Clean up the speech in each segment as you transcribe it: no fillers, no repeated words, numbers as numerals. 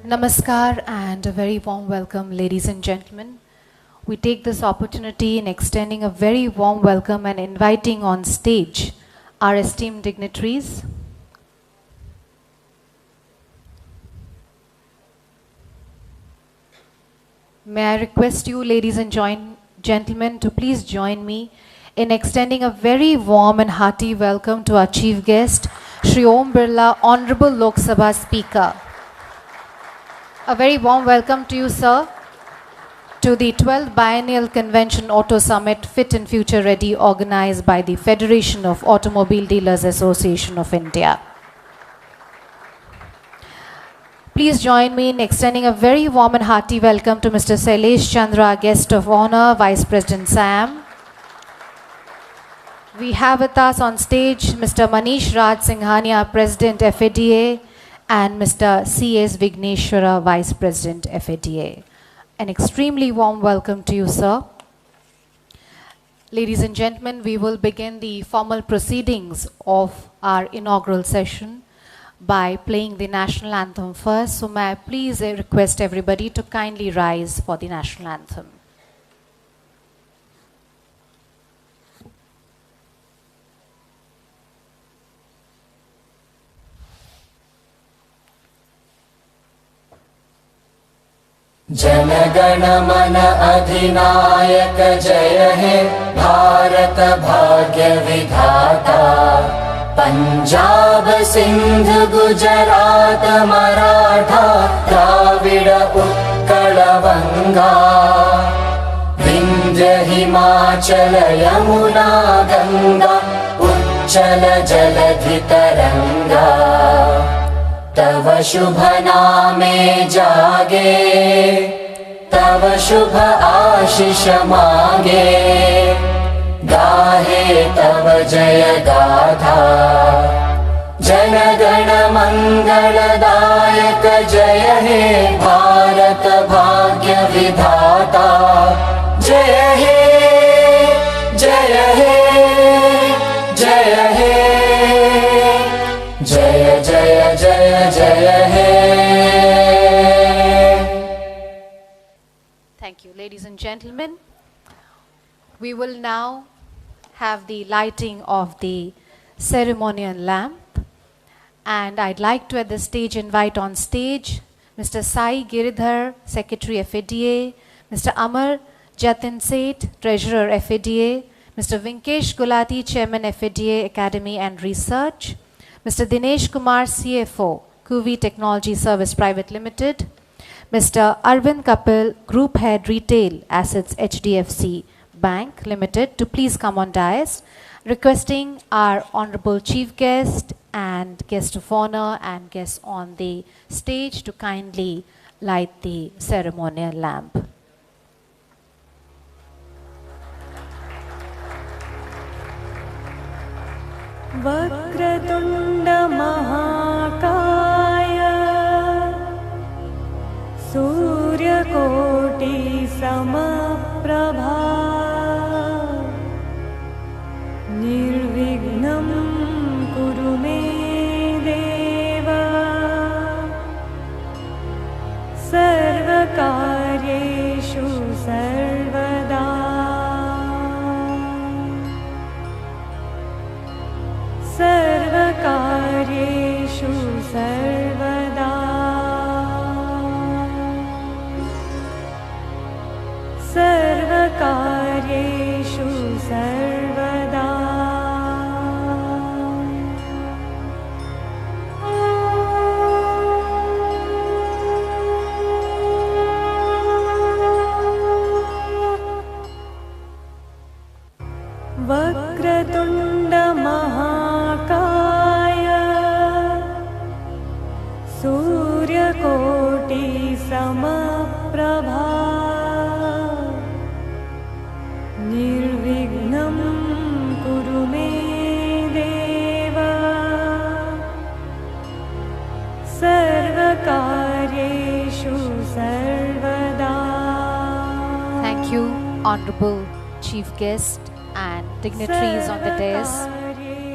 Namaskar and a very warm welcome, ladies and gentlemen. We take this opportunity in extending a very warm welcome and inviting on stage our esteemed dignitaries. May I request you, ladies and gentlemen, to please join me in extending a very warm and hearty welcome to our chief guest, Shri Om Birla, Honorable Lok Sabha Speaker. A very warm welcome to you, sir, to the 12th Biennial Convention Auto Summit Fit and Future Ready, organized by the Federation of Automobile Dealers Association of India. Please join me in extending a very warm and hearty welcome to Mr. Sailesh Chandra, Guest of Honor, Vice President SAM. We have with us on stage Mr. Manish Raj Singhania, President FADA, and Mr. C.S. Vigneshwara, Vice President FADA. An extremely warm welcome to you, sir. Ladies and gentlemen, we will begin the formal proceedings of our inaugural session by playing the national anthem first. So may I please request everybody to kindly rise for the national anthem. जनगण मन अधिनायक जय हे भारत भाग्य विधाता पंजाब सिंध गुजरात मराठा द्राविड उत्कल बंगा विंध्य हिमाचल यमुना गंगा उच्चल जलधि तरंगा तव शुभ नामे जागे तव शुभ आशीष मांगे गाहे तव जय गाथा जनगण मंगलदायक जय हे भारत भाग्य विधाता जय हे जय हे जय हे जय जय जय जय हे. Thank you, ladies and gentlemen. We will now have the lighting of the ceremonial lamp, and I'd like to at this stage invite on stage Mr. Sai Giridhar, Secretary FADA, Mr. Amar Jatin Seth, Treasurer FADA, Mr. Vinkesh Gulati, Chairman FADA Academy and Research, Mr. Dinesh Kumar, CFO, Kuvi Technology Service Private Limited, Mr. Arvind Kapil, Group Head Retail Assets HDFC Bank Limited, to please come on dais, requesting our Honorable Chief Guest and Guest of Honor and guests on the stage to kindly light the ceremonial lamp. वक्रतुण्ड महाकाय सूर्यकोटि समप्रभा निर्विघ्नं कुरु मे देव सर्वकार्येषु सर्वदा सर्वकार्येषु सर्वदा सर्वकार्येषु सर्वदा. वक्रतुण्ड महाकाय सूर्यकोटि समप्रभा निर्विघ्नं कुरु मे देव सर्वकार्येषु सर्वदा. Thank you, Honorable Chief Guest and dignitaries on the dais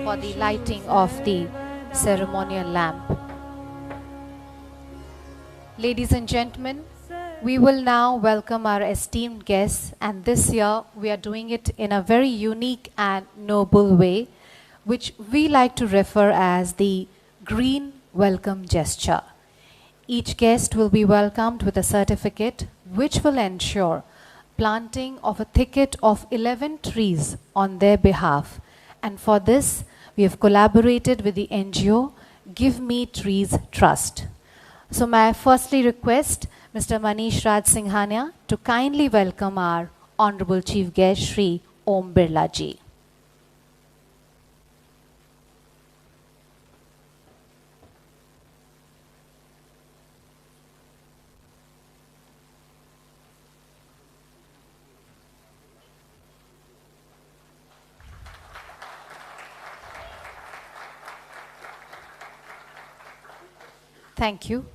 for the lighting of the ceremonial lamp. Ladies and gentlemen, we will now welcome our esteemed guests, and this year we are doing it in a very unique and noble way, which we like to refer as the green welcome gesture. Each guest will be welcomed with a certificate which will ensure planting of a thicket of 11 trees on their behalf, and for this we have collaborated with the NGO Give Me Trees Trust. So may I firstly request Mr. Manish Raj Singhania to kindly welcome our Honorable Chief Guest Shri Om Birla Ji. Thank you.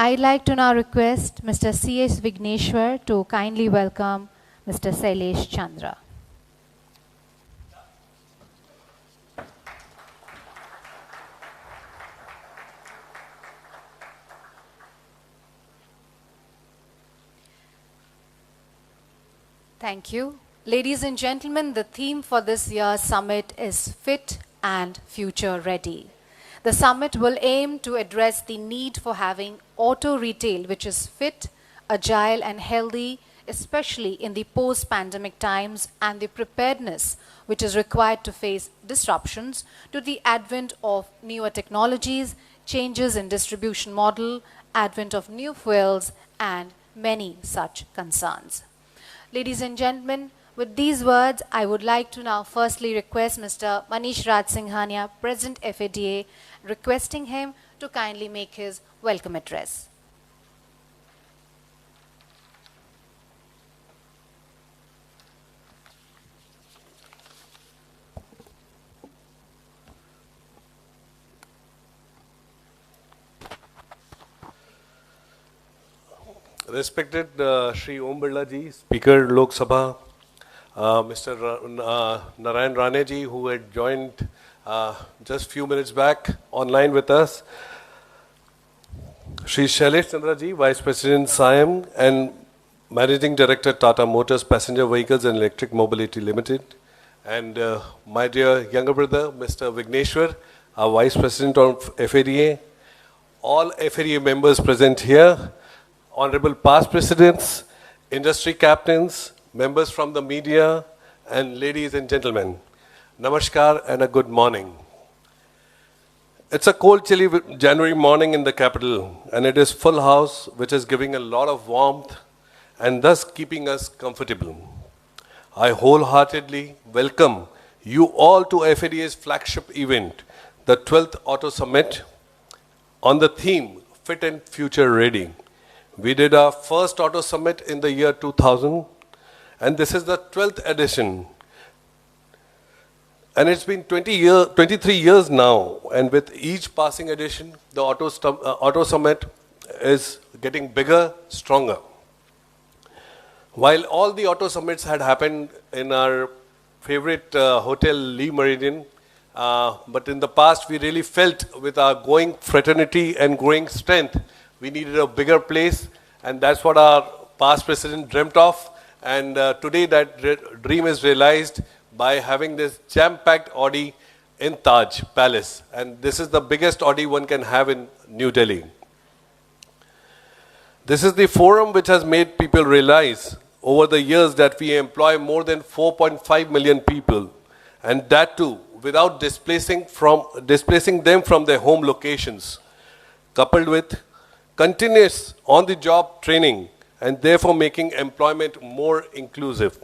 I'd like to now request Mr. C.S. Vigneshwar to kindly welcome Mr. Sailesh Chandra. Thank you. Ladies and gentlemen, the theme for this year's summit is Fit and Future Ready. The summit will aim to address the need for having auto retail which is fit, agile and healthy, especially in the post-pandemic times, and the preparedness which is required to face disruptions to the advent of newer technologies, changes in distribution model, advent of new fuels, and many such concerns. Ladies and gentlemen, with these words, I would like to now firstly request Mr. Manish Raj Singhania, President FADA, requesting him to kindly make his welcome address. Respected Shri Om Birla Ji, Speaker Lok Sabha, Mr. Narayan Rane Ji, who had joined just few minutes back online with us, Shri Shailesh Chandra Ji, Vice President SIAM and Managing Director Tata Motors Passenger Vehicles and Electric Mobility Limited, and my dear younger brother, Mr. Vigneshwar, our Vice President of FADA, all FADA members present here, Honorable past presidents, industry captains, members from the media, and ladies and gentlemen, Namaskar and a good morning. It's a cold, chilly January morning in the capital, and it is full house, which is giving a lot of warmth and thus keeping us comfortable. I wholeheartedly welcome you all to FADA's flagship event, the 12th Auto Summit, on the theme Fit and Future Ready. We did our first Auto Summit in the year 2000, and this is the 12th edition. And it's been 23 years now, and with each passing edition, the Auto Summit is getting bigger, stronger. While all the Auto Summits had happened in our favorite hotel, Lee Meridian, but in the past we really felt with our growing fraternity and growing strength, we needed a bigger place, and that's what our past president dreamt of. And today that dream is realized by having this jam-packed Audi in Taj Palace. And this is the biggest Audi one can have in New Delhi. This is the forum which has made people realize over the years that we employ more than 4.5 million people, and that too without displacing them from their home locations, coupled with continuous on-the-job training, and therefore making employment more inclusive.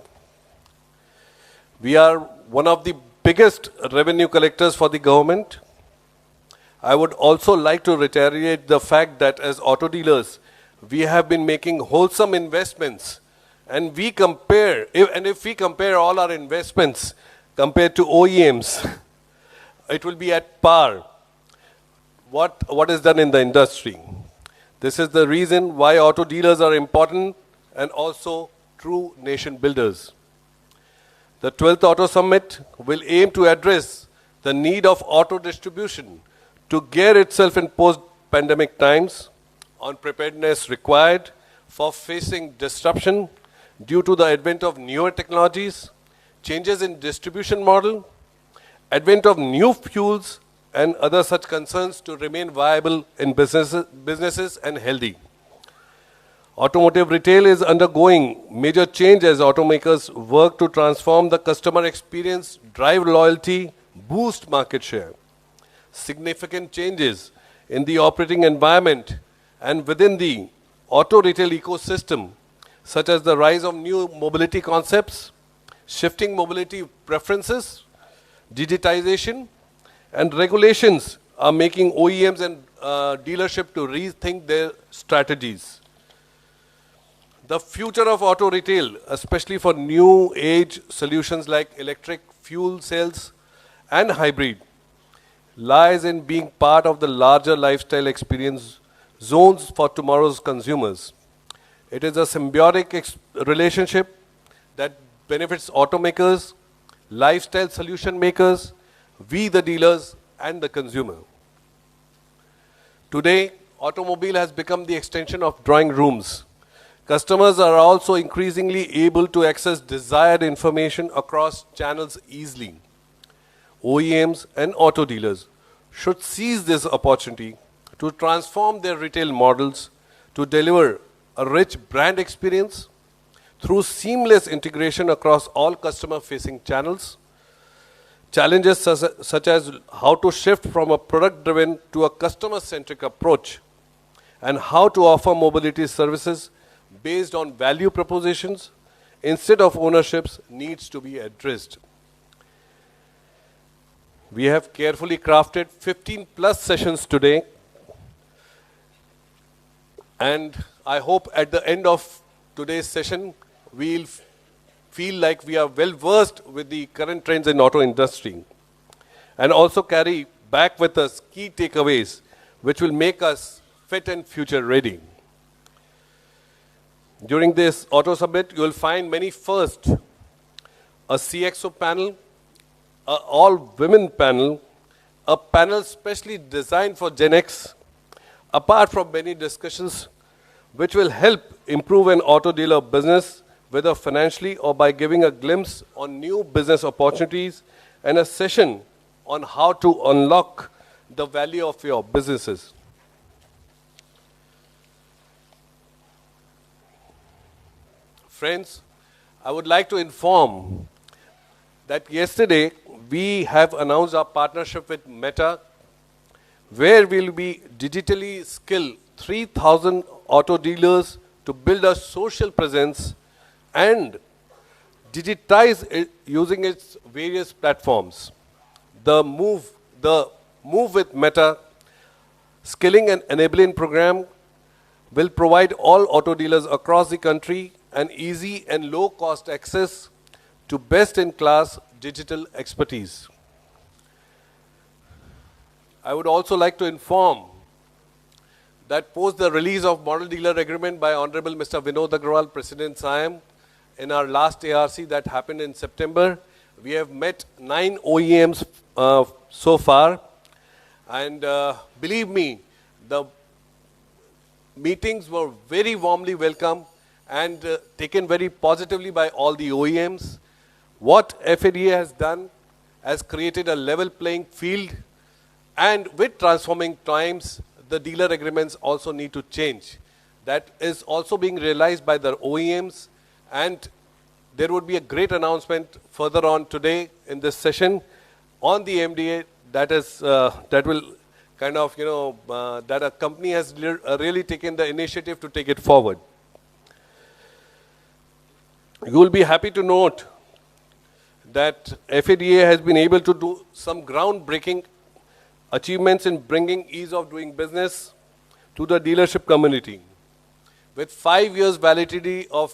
We are one of the biggest revenue collectors for the government. I would also like to reiterate the fact that as auto dealers, we have been making wholesome investments, and if we compare all our investments compared to OEMs, it will be at par what is done in the industry. This is the reason why auto dealers are important and also true nation builders. The 12th Auto Summit will aim to address the need of auto distribution to gear itself in post-pandemic times on preparedness required for facing disruption due to the advent of newer technologies, changes in distribution model, advent of new fuels, and other such concerns to remain viable in businesses and healthy. Automotive retail is undergoing major change as automakers work to transform the customer experience, drive loyalty, boost market share. Significant changes in the operating environment and within the auto retail ecosystem, such as the rise of new mobility concepts, shifting mobility preferences, digitization, and regulations are making OEMs and dealership to rethink their strategies. The future of auto retail, especially for new age solutions like electric fuel cells and hybrid, lies in being part of the larger lifestyle experience zones for tomorrow's consumers. It is a symbiotic relationship that benefits automakers, lifestyle solution makers, we the dealers, and the consumer. Today, automobile has become the extension of drawing rooms. Customers are also increasingly able to access desired information across channels easily. OEMs and auto dealers should seize this opportunity to transform their retail models to deliver a rich brand experience through seamless integration across all customer-facing channels. Challenges such as how to shift from a product-driven to a customer-centric approach and how to offer mobility services based on value propositions instead of ownerships needs to be addressed. We have carefully crafted 15 plus sessions today, and I hope at the end of today's session we'll feel like we are well versed with the current trends in auto industry and also carry back with us key takeaways which will make us fit and future ready. During this auto summit, you will find many firsts: a CXO panel, an all-women panel, a panel specially designed for Gen X, apart from many discussions which will help improve an auto dealer business, whether financially or by giving a glimpse on new business opportunities, and a session on how to unlock the value of your businesses. Friends, I would like to inform that yesterday we have announced our partnership with Meta, where we'll be digitally skill 3,000 auto dealers to build a social presence and digitize it using its various platforms. The Move with Meta Skilling and Enabling program will provide all auto dealers across the country an easy and low-cost access to best-in-class digital expertise. I would also like to inform that post the release of Model Dealer Agreement by Honorable Mr. Vinod Agrawal, President SIAM, in our last ARC that happened in September, we have met 9 OEMs so far, and believe me, the meetings were very warmly welcomed and taken very positively by all the OEMs. What FADA has done has created a level playing field, and with transforming times, the dealer agreements also need to change. That is also being realized by the OEMs, and there would be a great announcement further on today in this session on the MDA that will kind of, that a company has really taken the initiative to take it forward. You will be happy to note that FADA has been able to do some groundbreaking achievements in bringing ease of doing business to the dealership community. With 5 years validity of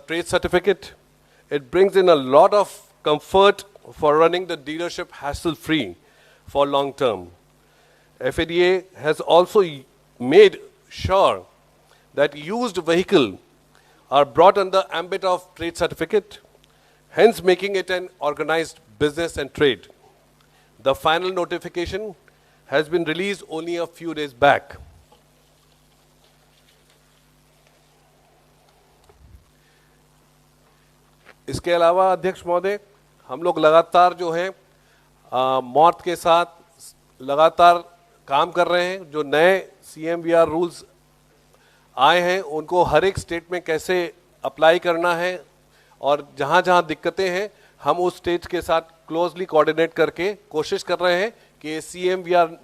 trade certificate, it brings in a lot of comfort for running the dealership hassle-free for long term. FADA has also made sure that used vehicles are brought under ambit of trade certificate, hence making it an organized business and trade. The final notification has been released only a few days back. इसके अलावा अध्यक्ष महोदय, हम लोग लगातार जो है मौत के साथ लगातार काम कर रहे हैं। जो नए CMVR रूल्स आए हैं उनको हर एक स्टेट में कैसे अप्लाई करना है और जहां जहां दिक्कतें हैं हम उस स्टेट के साथ क्लोजली कोऑर्डिनेट करके कोशिश कर रहे हैं कि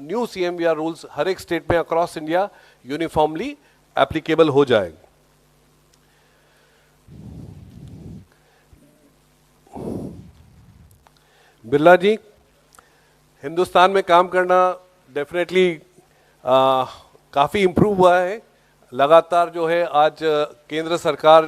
न्यू CMVR रूल्स हर एक स्टेट में अक्रॉस इंडिया यूनिफॉर्मली एप्लीकेबल हो जाए। बिरला जी, हिंदुस्तान में काम करना डेफिनेटली काफ़ी इम्प्रूव हुआ है। लगातार जो है आज केंद्र सरकार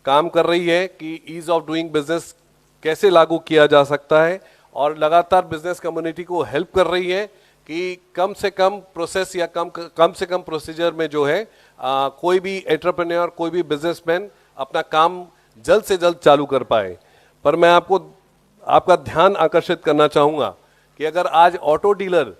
काम कर रही है कि ईज ऑफ डूइंग बिजनेस कैसे लागू किया जा सकता है और लगातार बिजनेस कम्युनिटी को हेल्प कर रही है कि कम से कम प्रोसेस या कम से कम प्रोसीजर में जो है कोई भी एंटरप्रेन्योर, कोई भी बिजनेसमैन अपना काम जल्द से जल्द चालू कर पाए। पर मैं आपका ध्यान आकर्षित करना चाहूँगा कि अगर आज ऑटो डीलर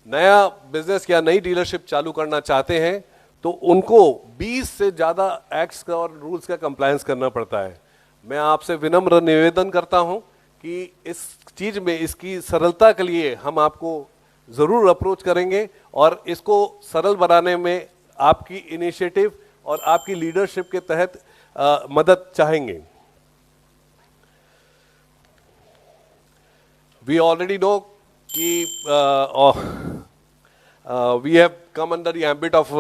नया बिजनेस या नई डीलरशिप चालू करना चाहते हैं तो उनको 20 से ज़्यादा एक्ट्स का और रूल्स का कंप्लायंस करना पड़ता है। मैं आपसे विनम्र निवेदन करता हूं कि इस चीज़ में इसकी सरलता के लिए हम आपको ज़रूर अप्रोच करेंगे और इसको सरल बनाने में आपकी इनिशिएटिव और आपकी लीडरशिप के तहत मदद चाहेंगे। We already know we have come under the ambit of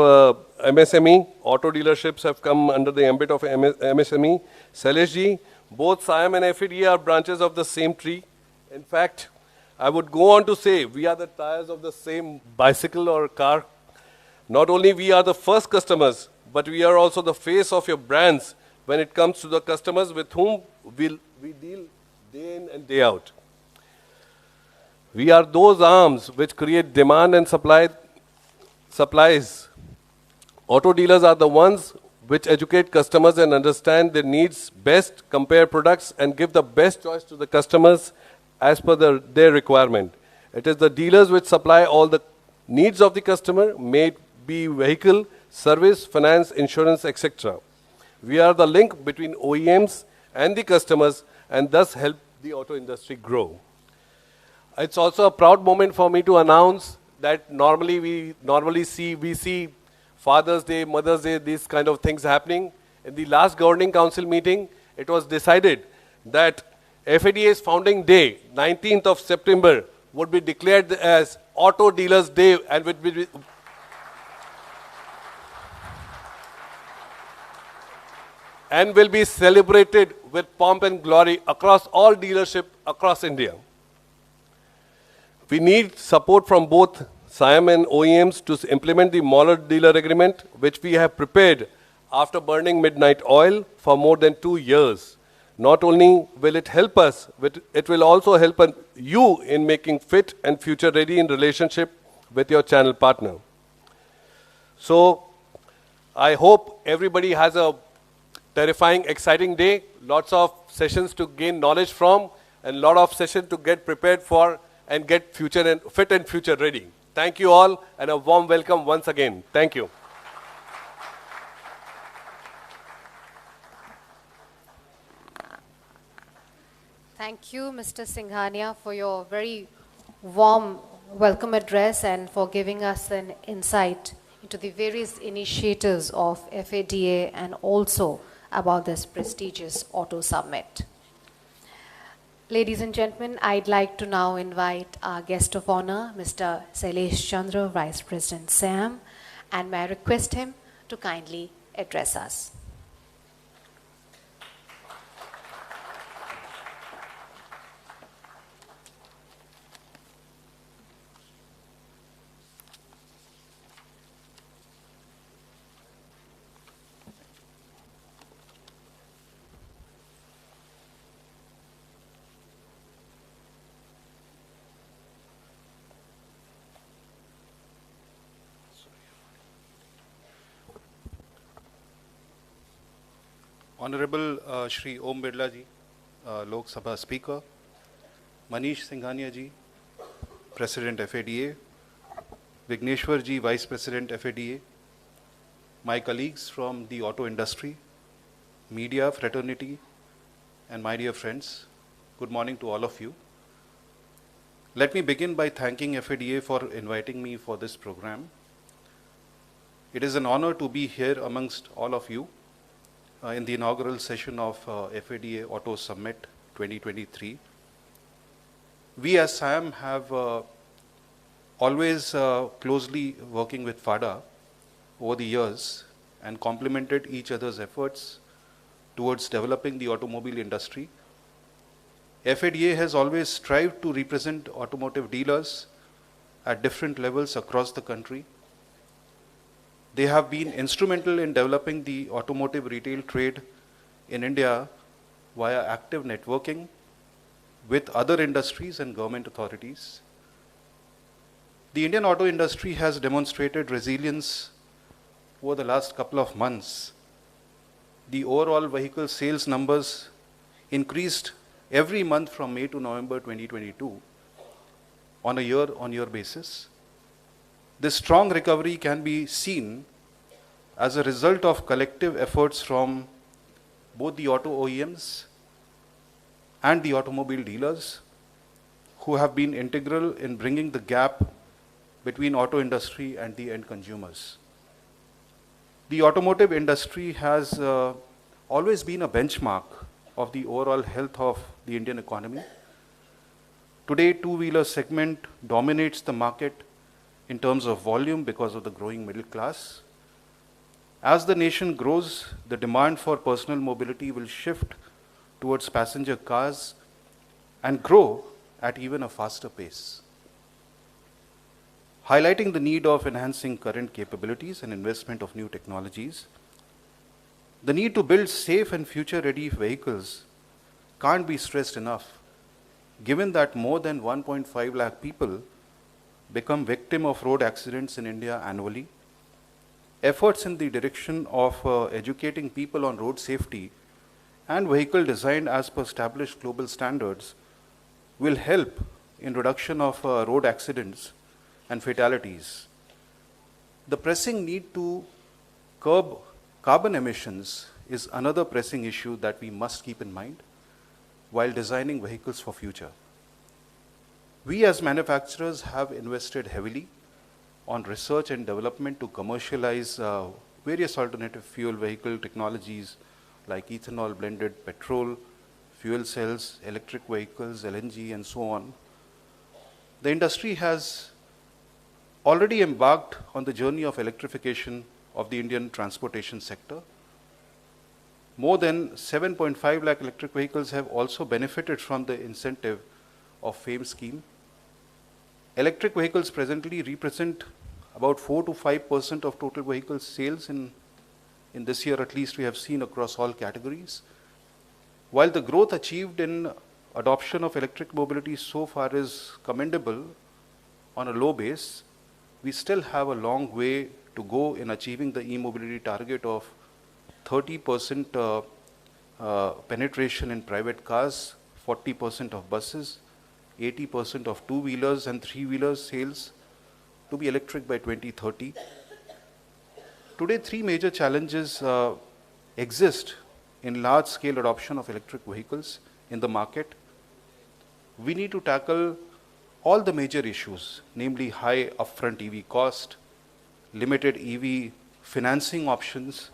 MSME. Auto dealerships have come under the ambit of MSME. Sailesh ji, both SIAM and FADA are branches of the same tree. In fact, I would go on to say we are the tires of the same bicycle or car. Not only we are the first customers, but we are also the face of your brands when it comes to the customers with whom we deal day in and day out. We are those arms which create demand and supplies. Auto dealers are the ones which educate customers and understand their needs best, compare products and give the best choice to the customers as per their requirement. It is the dealers which supply all the needs of the customer, may it be vehicle, service, finance, insurance, etc. We are the link between OEMs and the customers and thus help the auto industry grow. It's also a proud moment for me to announce that we see Father's Day, Mother's Day, these kind of things happening. In the last governing council meeting, it was decided that FADA's founding day, 19th of September, would be declared as Auto Dealers Day and will be celebrated with pomp and glory across all dealership across India. We need support from both SIAM and OEMs to implement the model dealer agreement, which we have prepared after burning midnight oil for more than 2 years. Not only will it help us, but it will also help you in making fit and future ready in relationship with your channel partner. So, I hope everybody has a terrifying, exciting day, lots of sessions to gain knowledge from, and lot of sessions to get prepared for and get fit and future ready. Thank you all and a warm welcome once again. Thank you. Thank you, Mr. Singhania, for your very warm welcome address and for giving us an insight into the various initiatives of FADA and also about this prestigious Auto Summit. Ladies and gentlemen, I'd like to now invite our guest of honor, Mr. Sailesh Chandra, Vice President SIAM, and may I request him to kindly address us. Honorable Shri Om Birla ji, Lok Sabha Speaker, Manish Singhania ji, President FADA, Vigneshwar ji, Vice President FADA, my colleagues from the auto industry, media fraternity, and my dear friends, good morning to all of you. Let me begin by thanking FADA for inviting me for this program. It is an honor to be here amongst all of you in the inaugural session of FADA Auto Summit 2023. We as SIAM have always closely working with FADA over the years and complemented each other's efforts towards developing the automobile industry. FADA has always strived to represent automotive dealers at different levels across the country. They have been instrumental in developing the automotive retail trade in India via active networking with other industries and government authorities. The Indian auto industry has demonstrated resilience over the last couple of months. The overall vehicle sales numbers increased every month from May to November 2022 on a year-on-year basis. This strong recovery can be seen as a result of collective efforts from both the auto OEMs and the automobile dealers who have been integral in bringing the gap between auto industry and the end consumers. The automotive industry has always been a benchmark of the overall health of the Indian economy. Today, two-wheeler segment dominates the market in terms of volume because of the growing middle class. As the nation grows, the demand for personal mobility will shift towards passenger cars and grow at even a faster pace. Highlighting the need of enhancing current capabilities and investment of new technologies, the need to build safe and future-ready vehicles can't be stressed enough, given that more than 1.5 lakh people become victim of road accidents in India annually. Efforts in the direction of educating people on road safety and vehicle design as per established global standards will help in reduction of road accidents and fatalities. The pressing need to curb carbon emissions is another pressing issue that we must keep in mind while designing vehicles for future. We as manufacturers have invested heavily on research and development to commercialize various alternative fuel vehicle technologies like ethanol blended petrol, fuel cells, electric vehicles, LNG, and so on. The industry has already embarked on the journey of electrification of the Indian transportation sector. More than 7.5 lakh electric vehicles have also benefited from the incentive of FAME scheme. Electric vehicles presently represent about 4 to 5% of total vehicle sales in this year, at least we have seen across all categories. While the growth achieved in adoption of electric mobility so far is commendable on a low base, we still have a long way to go in achieving the e-mobility target of 30% penetration in private cars, 40% of buses, 80% of two-wheelers and three-wheelers sales to be electric by 2030. Today, three major challenges exist in large-scale adoption of electric vehicles in the market. We need to tackle all the major issues, namely high upfront EV cost, limited EV financing options,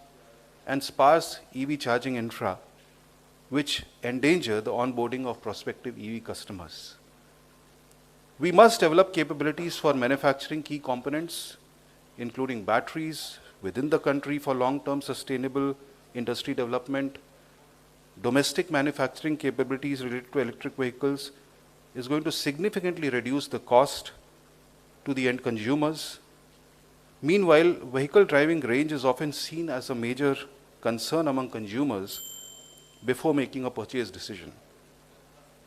and sparse EV charging infra, which endanger the onboarding of prospective EV customers. We must develop capabilities for manufacturing key components, including batteries, within the country for long-term sustainable industry development. Domestic manufacturing capabilities related to electric vehicles is going to significantly reduce the cost to the end consumers. Meanwhile, vehicle driving range is often seen as a major concern among consumers before making a purchase decision.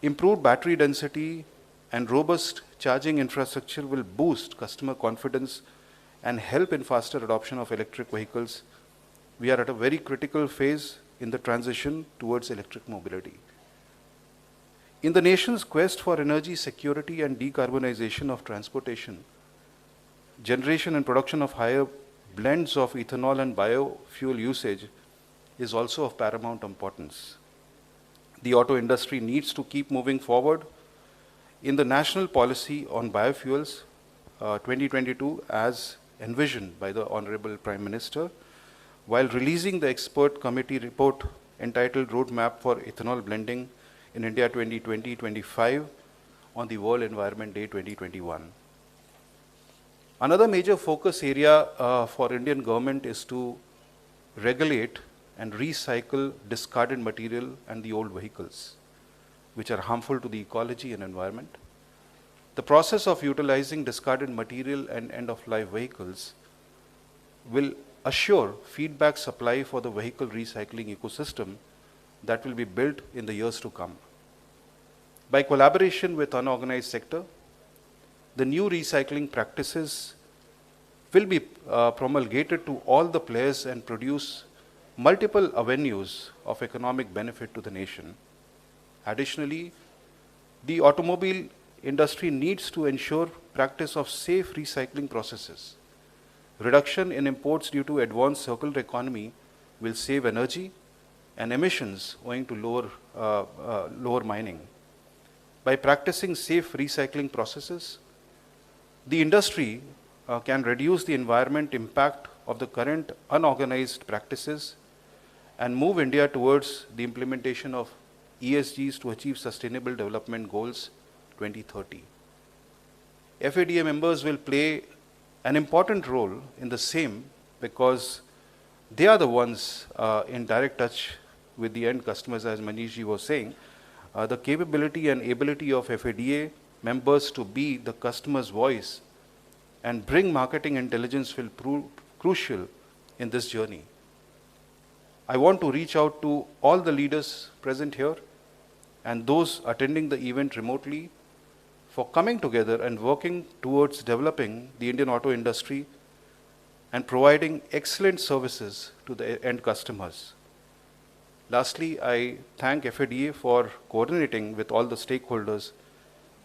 Improved battery density and robust charging infrastructure will boost customer confidence and help in faster adoption of electric vehicles. We are at a very critical phase in the transition towards electric mobility. In the nation's quest for energy security and decarbonization of transportation, generation and production of higher blends of ethanol and biofuel usage is also of paramount importance. The auto industry needs to keep moving forward in the national policy on biofuels 2022 as envisioned by the Honorable Prime Minister, while releasing the expert committee report entitled Roadmap for Ethanol Blending in India 2020-25 on the World Environment Day 2021. Another major focus area for Indian government is to regulate and recycle discarded material and the old vehicles, which are harmful to the ecology and environment. The process of utilizing discarded material and end-of-life vehicles will assure feedback supply for the vehicle recycling ecosystem that will be built in the years to come. By collaboration with unorganized sector, the new recycling practices will be promulgated to all the players and produce multiple avenues of economic benefit to the nation. Additionally, the automobile industry needs to ensure practice of safe recycling processes. Reduction in imports due to advanced circular economy will save energy and emissions owing to lower mining. By practicing safe recycling processes, the industry can reduce the environment impact of the current unorganized practices and move India towards the implementation of ESGs to achieve Sustainable Development Goals 2030. FADA members will play an important role in the same because they are the ones in direct touch with the end customers, as Manishji was saying. The capability and ability of FADA members to be the customer's voice and bring marketing intelligence will prove crucial in this journey. I want to reach out to all the leaders present here and those attending the event remotely for coming together and working towards developing the Indian auto industry and providing excellent services to the end customers. Lastly, I thank FADA for coordinating with all the stakeholders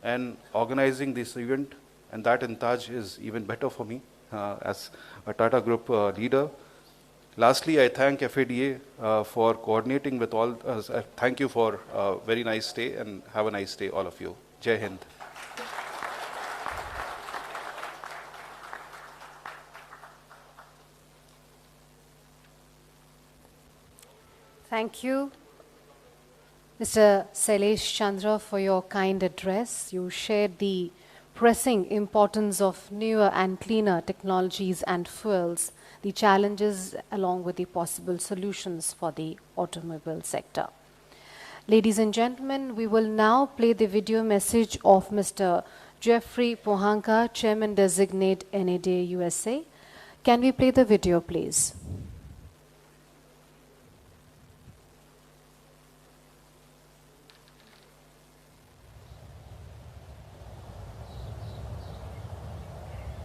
and organizing this event, and that in Taj is even better for me as a Tata Group leader. Lastly, I thank FADA for coordinating with all. Thank you for a very nice day, and have a nice day, all of you. Jai Hind. Thank you, Mr. Sailesh Chandra, for your kind address. You shared the pressing importance of newer and cleaner technologies and fuels, the challenges along with the possible solutions for the automobile sector. Ladies and gentlemen, we will now play the video message of Mr. Jeffrey Pohanka, Chairman Designate NADA USA. Can we play the video, please?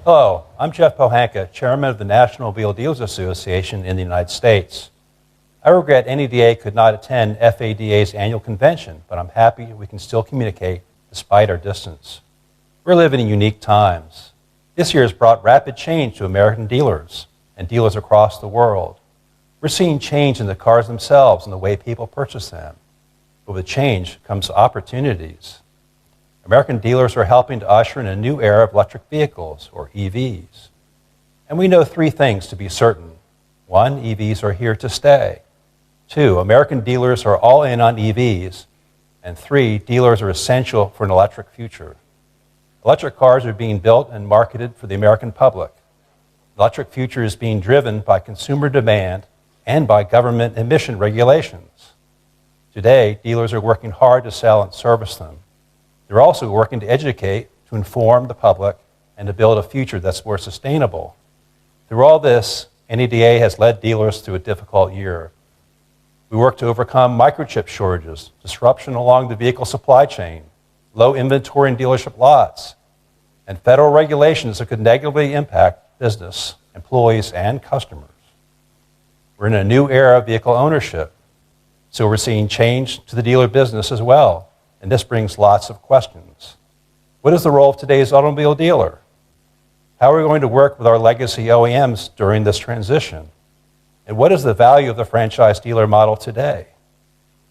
Hello, I'm Jeff Pohanka, Chairman of the National Automobile Dealers Association in the United States. I regret NADA could not attend FADA's annual convention, but I'm happy we can still communicate despite our distance. We're living in unique times. This year has brought rapid change to American dealers and dealers across the world. We're seeing change in the cars themselves and the way people purchase them. But with change comes opportunities. American dealers are helping to usher in a new era of electric vehicles, or EVs. And we know three things to be certain. One, EVs are here to stay. Two, American dealers are all in on EVs. And three, dealers are essential for an electric future. Electric cars are being built and marketed for the American public. The electric future is being driven by consumer demand and by government emission regulations. Today, dealers are working hard to sell and service them. They're also working to educate, to inform the public, and to build a future that's more sustainable. Through all this, NADA has led dealers through a difficult year. We work to overcome microchip shortages, disruption along the vehicle supply chain, low inventory in dealership lots, and federal regulations that could negatively impact business, employees, and customers. We're in a new era of vehicle ownership, so we're seeing change to the dealer business as well. And this brings lots of questions. What is the role of today's automobile dealer? How are we going to work with our legacy OEMs during this transition? And what is the value of the franchise dealer model today?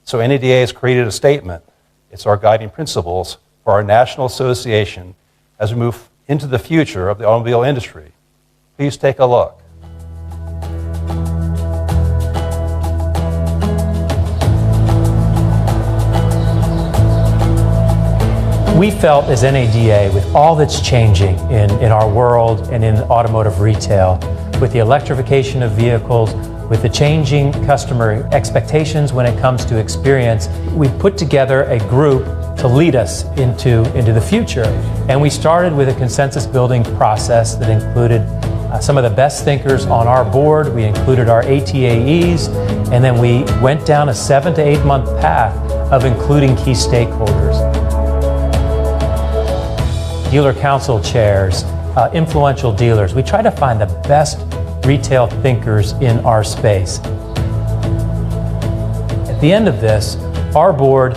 So NADA has created a statement. It's our guiding principles for our national association as we move into the future of the automobile industry. Please take a look. We felt as NADA, with all that's changing in our world and in automotive retail, with the electrification of vehicles, with the changing customer expectations when it comes to experience, we put together a group to lead us into the future. And we started with a consensus building process that included some of the best thinkers on our board. We included our ATAEs, and then we went down a 7 to 8 month path of including key stakeholders. Dealer council chairs, influential dealers. We try to find the best retail thinkers in our space. At the end of this, our board,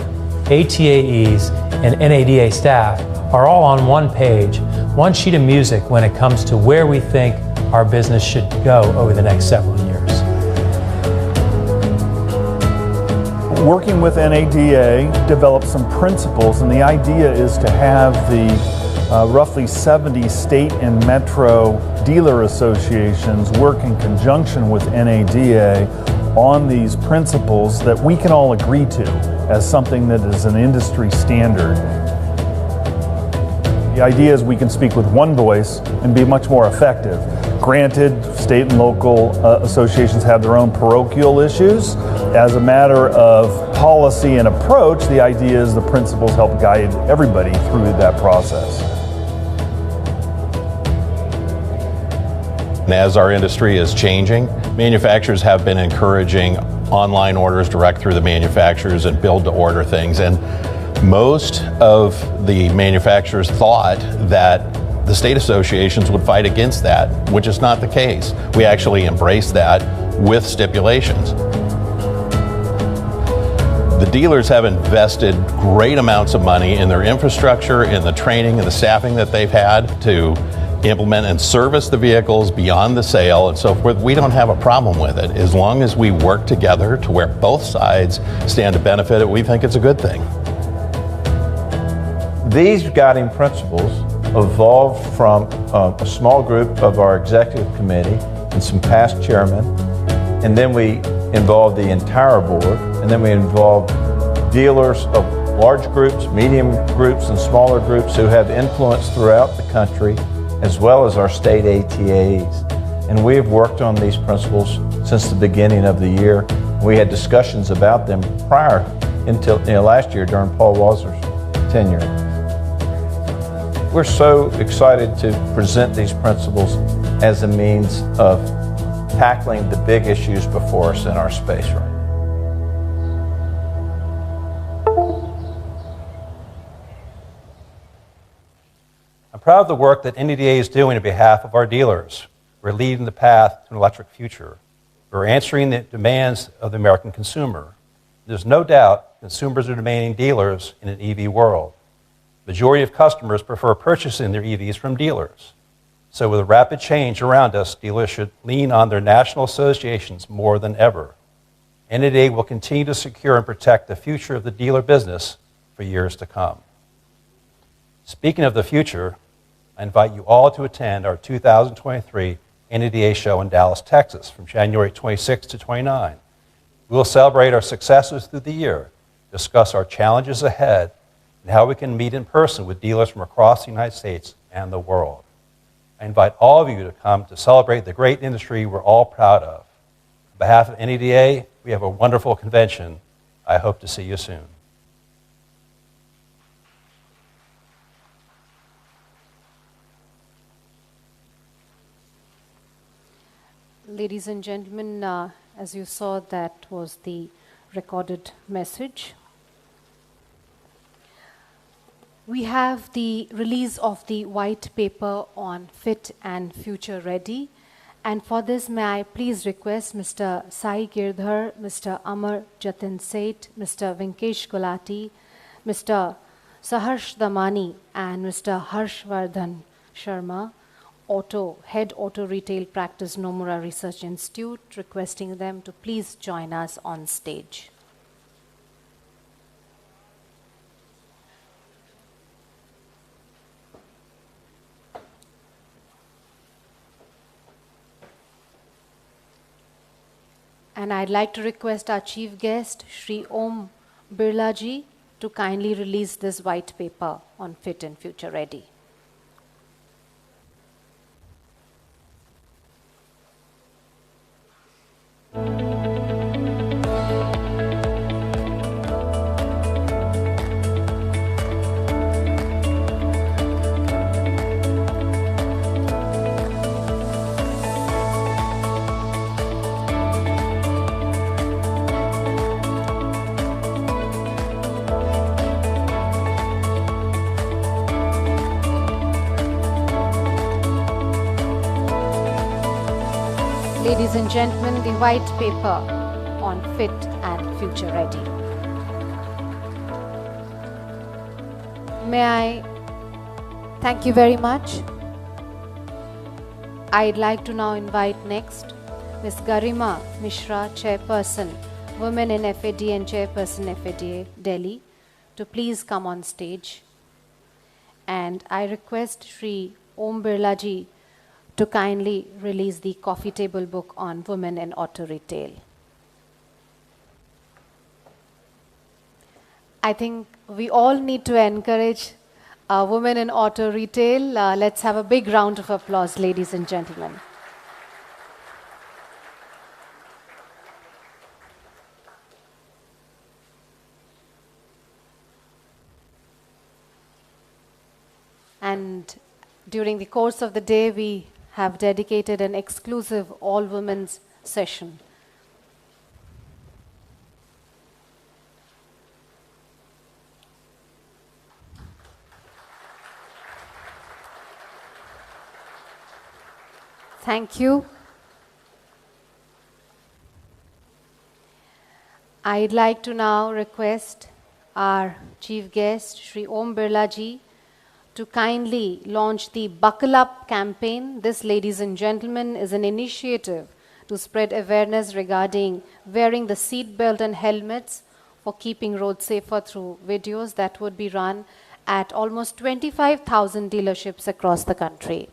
ATAEs, and NADA staff are all on one page, one sheet of music when it comes to where we think our business should go over the next several years. Working with NADA, developed some principles, and the idea is to have the roughly 70 state and metro dealer associations work in conjunction with NADA on these principles that we can all agree to as something that is an industry standard. The idea is we can speak with one voice and be much more effective. Granted, state and local associations have their own parochial issues. As a matter of policy and approach, the idea is the principles help guide everybody through that process. And as our industry is changing, manufacturers have been encouraging online orders direct through the manufacturers and build to order things. And most of the manufacturers thought that the state associations would fight against that, which is not the case. We actually embrace that with stipulations. The dealers have invested great amounts of money in their infrastructure, in the training and the staffing that they've had to implement and service the vehicles beyond the sale and so forth. We don't have a problem with it. As long as we work together to where both sides stand to benefit it, we think it's a good thing. These guiding principles evolved from a small group of our executive committee and some past chairmen, and then we involved the entire board, and then we involved dealers of large groups, medium groups, and smaller groups who have influence throughout the country, as well as our state ATAs. And we have worked on these principles since the beginning of the year. We had discussions about them prior until last year during Paul Walzer's tenure. We're so excited to present these principles as a means of tackling the big issues before us in our space right now. I'm proud of the work that NADA is doing on behalf of our dealers. We're leading the path to an electric future. We're answering the demands of the American consumer. There's no doubt consumers are demanding dealers in an EV world. The majority of customers prefer purchasing their EVs from dealers. So with the rapid change around us, dealers should lean on their national associations more than ever. NADA will continue to secure and protect the future of the dealer business for years to come. Speaking of the future, I invite you all to attend our 2023 NADA show in Dallas, Texas, from January 26 to 29. We will celebrate our successes through the year, discuss our challenges ahead, and how we can meet in person with dealers from across the United States and the world. I invite all of you to come to celebrate the great industry we're all proud of. On behalf of NADA, we have a wonderful convention. I hope to see you soon. Ladies and gentlemen, as you saw, that was the recorded message. We have the release of the white paper on Fit and Future Ready. And for this, may I please request Mr. Sai Girdhar, Mr. Amar Jatin Seth, Mr. Venkesh Gulati, Mr. Saharsh Damani, and Mr. Harshvardhan Sharma, Head Auto Retail Practice Nomura Research Institute, requesting them to please join us on stage. And I'd like to request our chief guest, Shri Om Birla ji, to kindly release this white paper on Fit and Future Ready. Ladies and gentlemen, the white paper on Fit and Future Ready. May I thank you very much. I'd like to now invite next Ms. Garima Mishra, Chairperson, Women in FADA and Chairperson FADA, Delhi, to please come on stage. And I request Shri Om Birla ji to kindly release the coffee table book on women in auto retail. I think we all need to encourage women in auto retail. Let's have a big round of applause, ladies and gentlemen. And during the course of the day, we have dedicated an exclusive all-women's session. Thank you. I'd like to now request our chief guest, Shri Om Birla ji, to kindly launch the Buckle Up campaign. This, ladies and gentlemen, is an initiative to spread awareness regarding wearing the seat belt and helmets for keeping roads safer through videos that would be run at almost 25,000 dealerships across the country.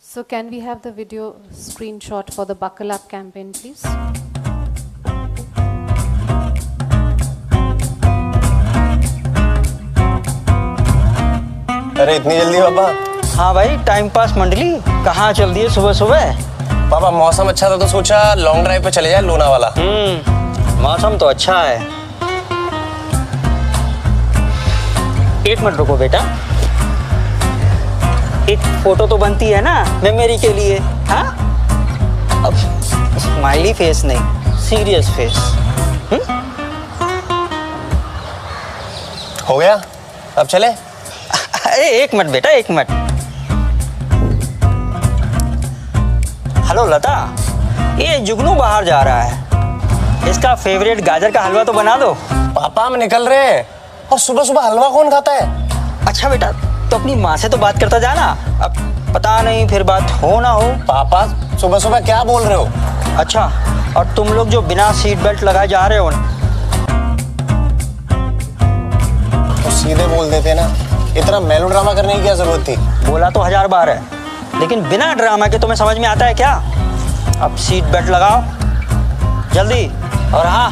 So can we have the video screenshot for the Buckle Up campaign, please? अरे इतनी जल्दी पापा? हाँ भाई, time pass मंडली कहाँ चल दिए सुबह सुबह? पापा मौसम अच्छा था तो सोचा लॉन्ग ड्राइव पे चले जाए लोनावाला। मौसम तो अच्छा है। एक मिनट रुको बेटा, एक फोटो तो बनती है ना मेमोरी के लिए, हाँ? अब स्माइली फेस नहीं, सीरियस फेस। हो गया, अब चले? अरे एक मिनट बेटा, एक मिनट। हेलो लता, ये जुगनू बाहर जा रहा है, इसका फेवरेट गाजर का हलवा तो बना दो। पापा हम निकल रहे हैं, और सुबह सुबह हलवा कौन खाता है? अच्छा बेटा, तो अपनी माँ से तो बात करता जाना, अब पता नहीं फिर बात हो ना हो। पापा सुबह सुबह क्या बोल रहे हो? अच्छा, और तुम लोग जो बिना सीट बेल्ट लगाए जा रहे हो तो सीधे बोल देते ना, इतना मेलोड्रामा करने की क्या जरूरत थी? बोला तो 1000 बार है, लेकिन बिना ड्रामा के तुम्हें समझ में आता है क्या? अब सीट बेल्ट लगाओ जल्दी, और हाँ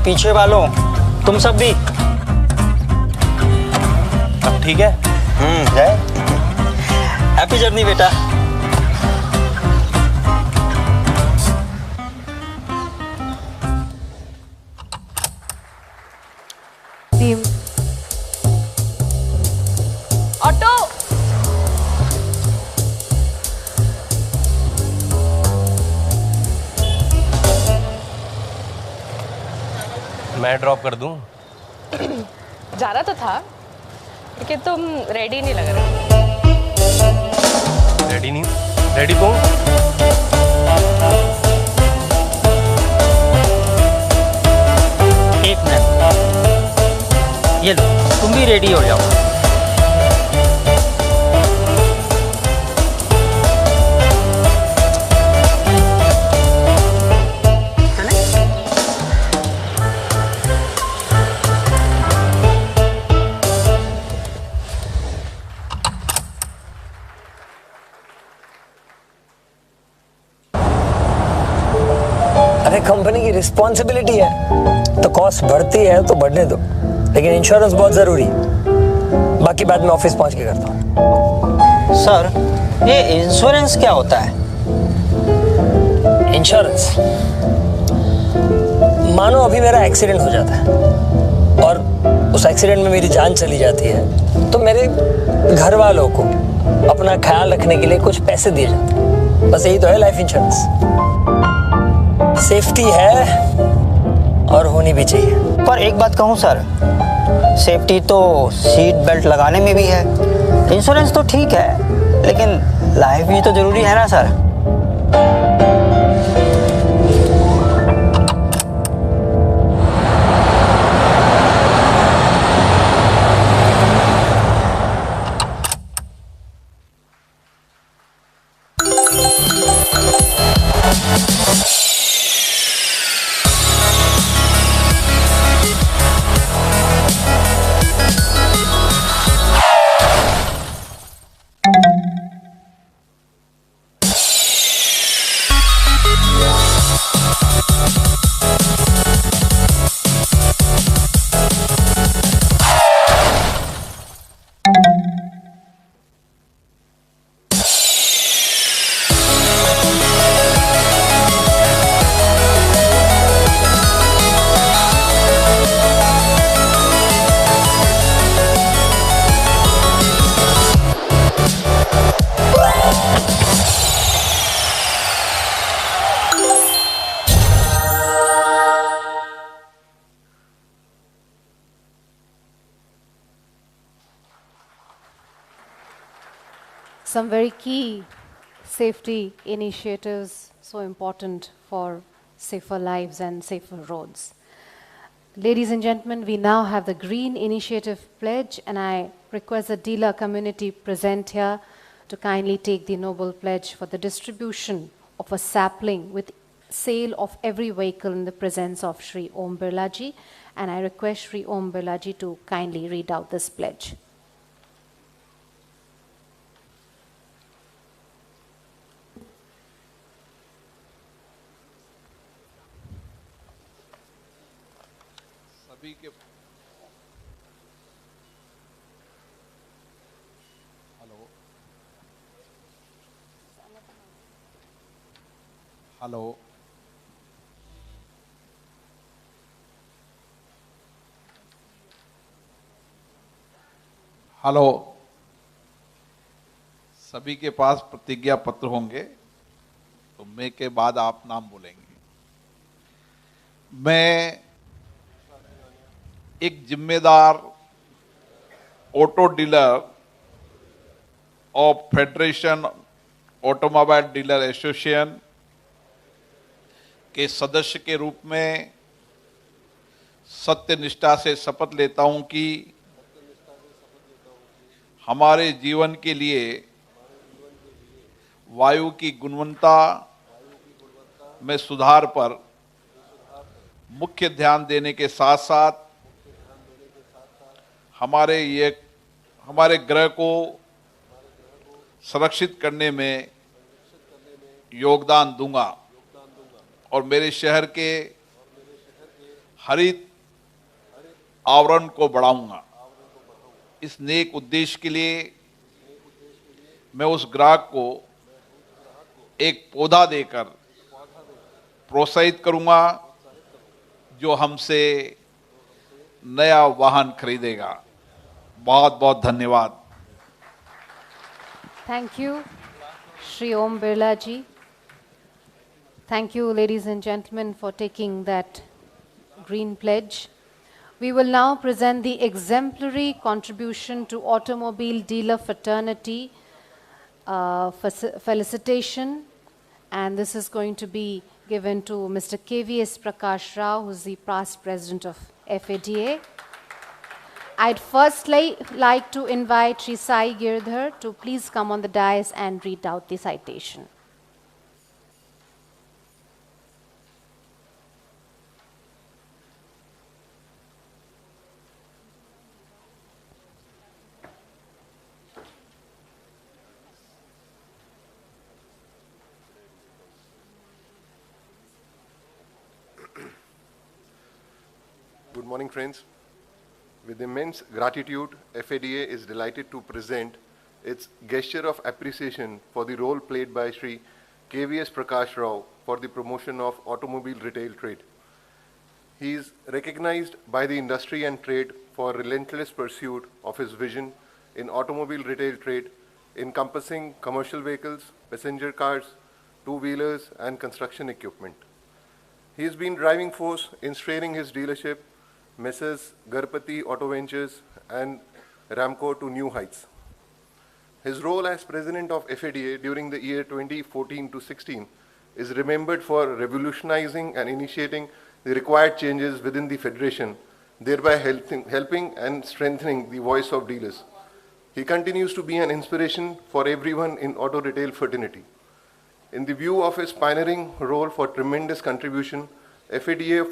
पीछे वालों तुम सब भी। अब ठीक है, जाए। हैप्पी जर्नी बेटा। ऑटो मैं ड्रॉप कर दूं? जाना तो था, लेकिन तुम रेडी नहीं लग रहे। रेडी नहीं? रेडी तो एक मिनट, ये लो, तुम भी रेडी हो जाओ। अरे कंपनी की रिस्पॉन्सिबिलिटी है, तो कॉस्ट बढ़ती है तो बढ़ने दो, लेकिन इंश्योरेंस बहुत जरूरी है। बाकी बाद में ऑफिस पहुंच के करता हूँ। सर, ये इंश्योरेंस क्या होता है? इंश्योरेंस, मानो अभी मेरा एक्सीडेंट हो जाता है और उस एक्सीडेंट में मेरी जान चली जाती है, तो मेरे घर वालों को अपना ख्याल रखने के लिए कुछ पैसे दिए जाते हैं। बस यही तो है लाइफ इंश्योरेंस। सेफ्टी है और होनी भी चाहिए। पर एक बात कहूँ सर, सेफ्टी तो सीट बेल्ट लगाने में भी है। इंश्योरेंस तो ठीक है, लेकिन लाइफ भी तो जरूरी है ना sir. Some very key safety initiatives so important for safer lives and safer roads. Ladies and gentlemen, we now have the Green Initiative Pledge, and I request the dealer community present here to kindly take the noble pledge for the distribution of a sapling with sale of every vehicle in the presence of Shri Om Birlaji, and I request Shri Om Birlaji to kindly read out this pledge. सभी के hello hello hello सभी के पास प्रतिज्ञा पत्र होंगे, तो मैं के बाद आप नाम बोलेंगे। मैं एक जिम्मेदार auto dealer of federation automobile dealer association के सदस्य के रूप में सत्यनिष्ठा से शपथ लेता हूं कि हमारे जीवन के लिए वायु की गुणवत्ता में सुधार पर मुख्य ध्यान देने के साथ साथ हमारे ग्रह को सुरक्षित करने में योगदान दूंगा और मेरे शहर के हरित आवरण को बढ़ाऊंगा। इस नेक उद्देश्य के लिए मैं उस ग्राहक को एक पौधा देकर प्रोत्साहित करूंगा जो हमसे नया वाहन खरीदेगा। बहुत बहुत धन्यवाद। Thank you, Shri Om Birlaji. Thank you, ladies and gentlemen, for taking that Green Pledge. We will now present the exemplary contribution to automobile dealer fraternity felicitation, and this is going to be given to Mr. KVS Prakash Rao, who is the past president of FADA. I'd firstly like to invite Sri Sai Girdhar to please come on the dais and read out the citation. Good morning, friends. With immense gratitude, FADA is delighted to present its gesture of appreciation for the role played by Sri KVS Prakash Rao for the promotion of automobile retail trade. He is recognized by the industry and trade for relentless pursuit of his vision in automobile retail trade, encompassing commercial vehicles, passenger cars, two-wheelers, and construction equipment. He has been driving force in steering his dealership, Messrs. Garpati Auto Ventures and Ramco, to new heights. His role as president of FADA during the year 2014 to 16 is remembered for revolutionizing and initiating the required changes within the federation, thereby helping and strengthening the voice of dealers. He continues to be an inspiration for everyone in auto retail fraternity. In the view of his pioneering role for tremendous contribution, FADA,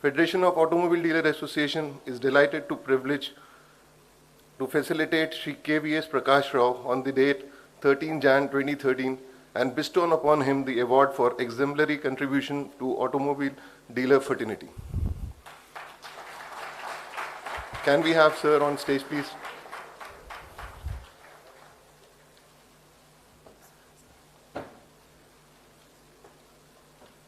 Federation of Automobile Dealer Association, is delighted to privilege to facilitate Sri KVS Prakash Rao on the date 13 Jan 2013 and bestow upon him the award for exemplary contribution to automobile dealer fraternity. Can we have sir on stage, please?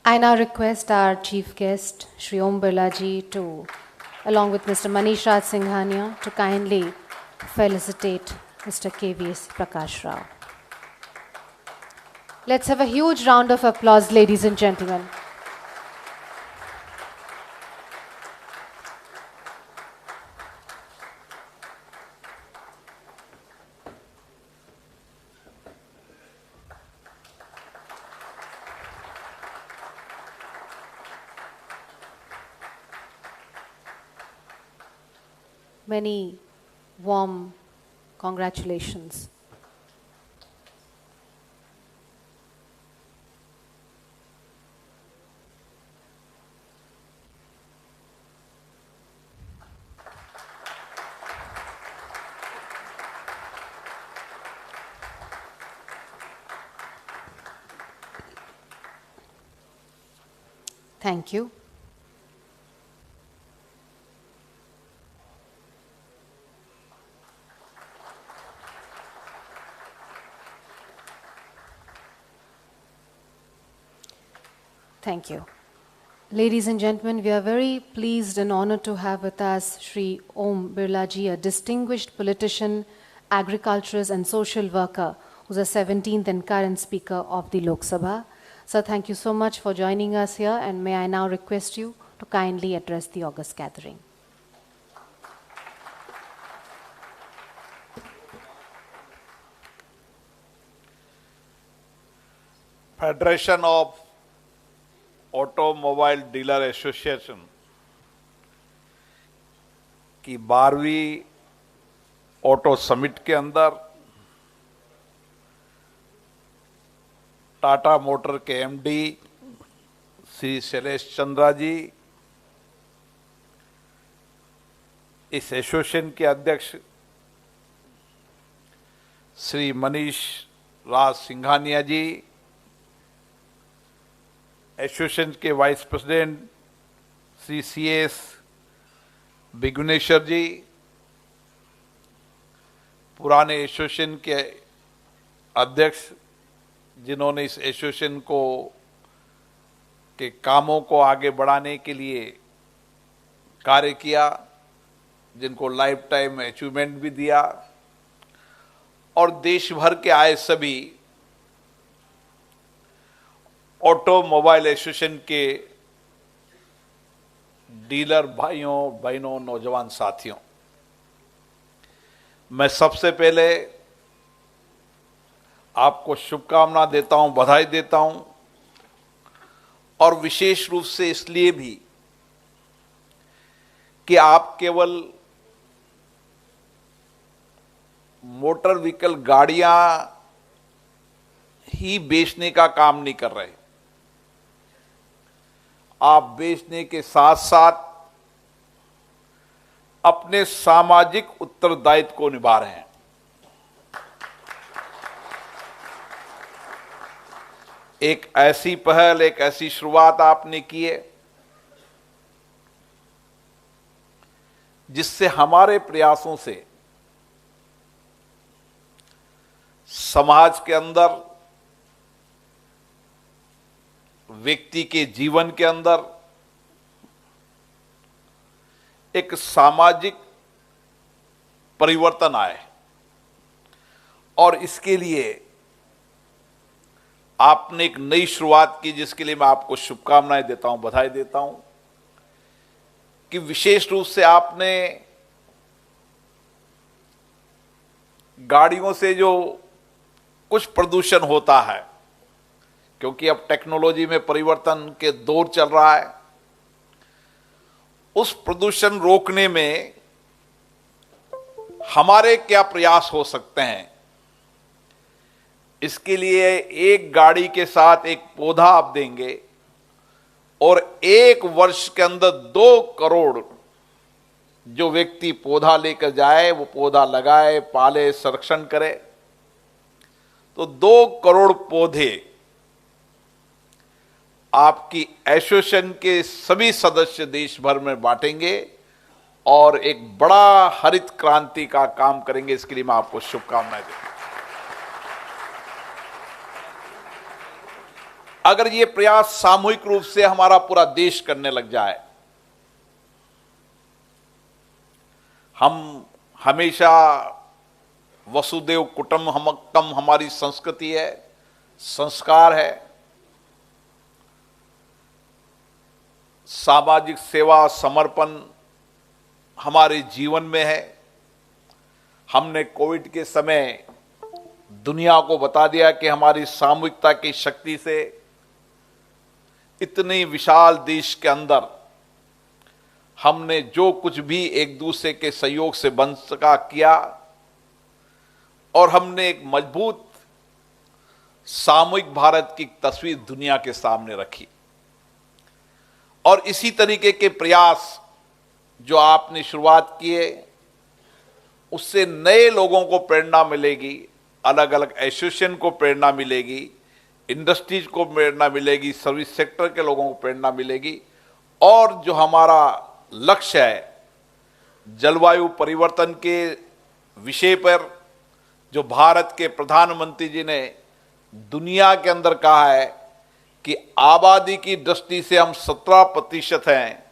I now request our chief guest, Shri Om Birla ji, to, along with Mr. Manish Raj Singhania, to kindly felicitate Mr. KVS Prakash Rao. Let's have a huge round of applause, ladies and gentlemen. Many warm congratulations. Thank you. Thank you. Ladies and gentlemen, we are very pleased and honored to have with us Shri Om Birla ji, a distinguished politician, agriculturist and social worker, who's the 17th and current Speaker of the Lok Sabha. Sir, thank you so much for joining us here, and may I now request you to kindly address the august gathering. Federation of automobile dealer association की 12वीं auto summit के अंदर Tata motor के MD Shri Shailesh Chandra ji, इस association के अध्यक्ष Shri Manish Raj Singhania ji, association के vice president Shri CS Vighneshwar ji, पुराने एसोसिएशन के अध्यक्ष जिन्होंने इस एसोसिएशन को के कामों को आगे बढ़ाने के लिए कार्य किया, जिनको लाइफ टाइम अचीवमेंट भी दिया, और देश भर के आए सभी ऑटोमोबाइल एसोसिएशन के डीलर भाइयों बहनों नौजवान साथियों, मैं सबसे पहले आपको शुभकामना देता हूं, बधाई देता हूं, और विशेष रूप से इसलिए भी कि आप केवल मोटर व्हीकल गाड़ियां ही बेचने का काम नहीं कर रहे, आप बेचने के साथ साथ अपने सामाजिक उत्तरदायित्व को निभा रहे हैं। एक ऐसी पहल, एक ऐसी शुरुआत आपने की है जिससे हमारे प्रयासों से समाज के अंदर, व्यक्ति के जीवन के अंदर एक सामाजिक परिवर्तन आए, और इसके लिए आपने एक नई शुरुआत की जिसके लिए मैं आपको शुभकामनाएं देता हूं, बधाई देता हूं कि विशेष रूप से आपने गाड़ियों से जो कुछ प्रदूषण होता है, क्योंकि अब टेक्नोलॉजी में परिवर्तन के दौर चल रहा है, उस प्रदूषण रोकने में हमारे क्या प्रयास हो सकते हैं, इसके लिए एक गाड़ी के साथ एक पौधा आप देंगे और 1 वर्ष के अंदर 2 करोड़ जो व्यक्ति पौधा लेकर जाए, वो पौधा लगाए, पाले, संरक्षण करे, तो 2 करोड़ पौधे आपकी एसोसिएशन के सभी सदस्य देश भर में बांटेंगे और एक बड़ा हरित क्रांति का काम करेंगे। इसके लिए मैं आपको शुभकामनाएं देता हूं। अगर ये प्रयास सामूहिक रूप से हमारा पूरा देश करने लग जाए, हम हमेशा वसुदेव कुटुंबकम हमारी संस्कृति है, संस्कार है, सामाजिक सेवा समर्पण हमारे जीवन में है। हमने कोविड के समय दुनिया को बता दिया कि हमारी सामूहिकता की शक्ति से इतने विशाल देश के अंदर हमने जो कुछ भी एक दूसरे के सहयोग से बन सका किया, और हमने एक मजबूत सामूहिक भारत की तस्वीर दुनिया के सामने रखी। और इसी तरीके के प्रयास जो आपने शुरुआत किए, उससे नए लोगों को प्रेरणा मिलेगी, अलग अलग एसोसिएशन को प्रेरणा मिलेगी, इंडस्ट्रीज को प्रेरणा मिलेगी, सर्विस सेक्टर के लोगों को प्रेरणा मिलेगी, और जो हमारा लक्ष्य है जलवायु परिवर्तन के विषय पर, जो भारत के प्रधानमंत्री जी ने दुनिया के अंदर कहा है कि आबादी की दृष्टि से हम 17% हैं,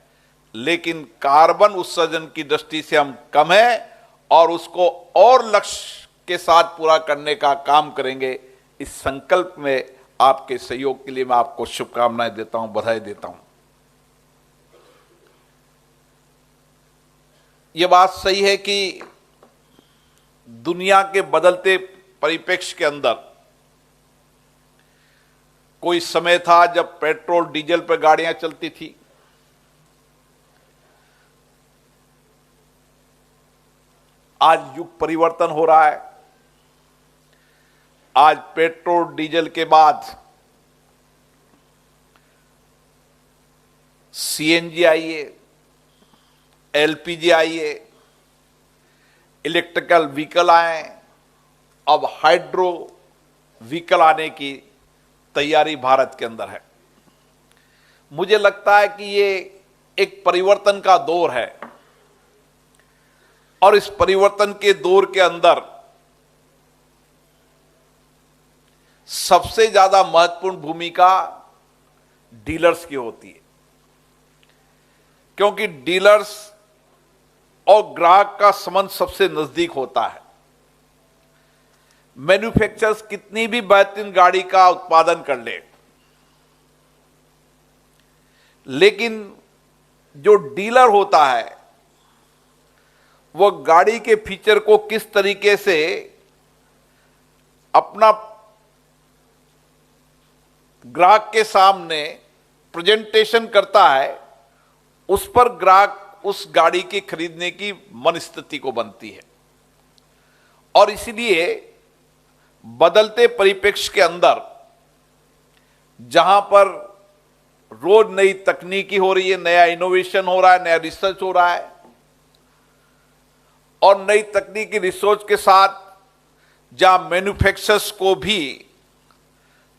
लेकिन कार्बन उत्सर्जन की दृष्टि से हम कम हैं, और उसको और लक्ष्य के साथ पूरा करने का काम करेंगे। इस संकल्प में आपके सहयोग के लिए मैं आपको शुभकामनाएं देता हूं, बधाई देता हूं। यह बात सही है कि दुनिया के बदलते परिप्रेक्ष्य के अंदर कोई समय था जब पेट्रोल डीजल पर गाड़ियां चलती थी, आज युग परिवर्तन हो रहा है। आज पेट्रोल डीजल के बाद सीएनजी आई है, एलपीजी आई है, इलेक्ट्रिकल व्हीकल आए, अब हाइड्रो व्हीकल आने की तैयारी भारत के अंदर है। मुझे लगता है कि ये एक परिवर्तन का दौर है, और इस परिवर्तन के दौर के अंदर सबसे ज्यादा महत्वपूर्ण भूमिका डीलर्स की होती है, क्योंकि डीलर्स और ग्राहक का संबंध सबसे नजदीक होता है। मैन्युफैक्चरर्स कितनी भी बेहतरीन गाड़ी का उत्पादन कर ले, लेकिन जो डीलर होता है वो गाड़ी के फीचर को किस तरीके से अपना ग्राहक के सामने प्रेजेंटेशन करता है, उस पर ग्राहक उस गाड़ी की खरीदने की मनस्थिति को बनती है। और इसलिए बदलते परिप्रेक्ष्य के अंदर जहां पर रोज नई तकनीकी हो रही है, नया इनोवेशन हो रहा है, नया रिसर्च हो रहा है, और नई तकनीकी रिसर्च के साथ जहां मैन्युफैक्चरर्स को भी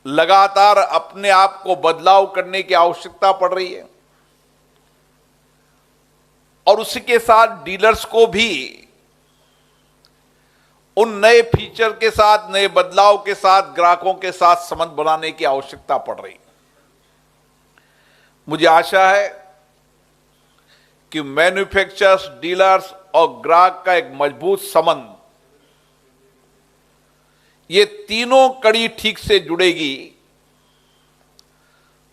लगातार अपने आप को बदलाव करने की आवश्यकता पड़ रही है, और उसी के साथ डीलर्स को भी उन नए फीचर के साथ, नए बदलाव के साथ ग्राहकों के साथ संबंध बनाने की आवश्यकता पड़ रही है। मुझे आशा है कि मैन्युफैक्चरर्स, डीलर्स और ग्राहक का एक मजबूत संबंध, ये तीनों कड़ी ठीक से जुड़ेगी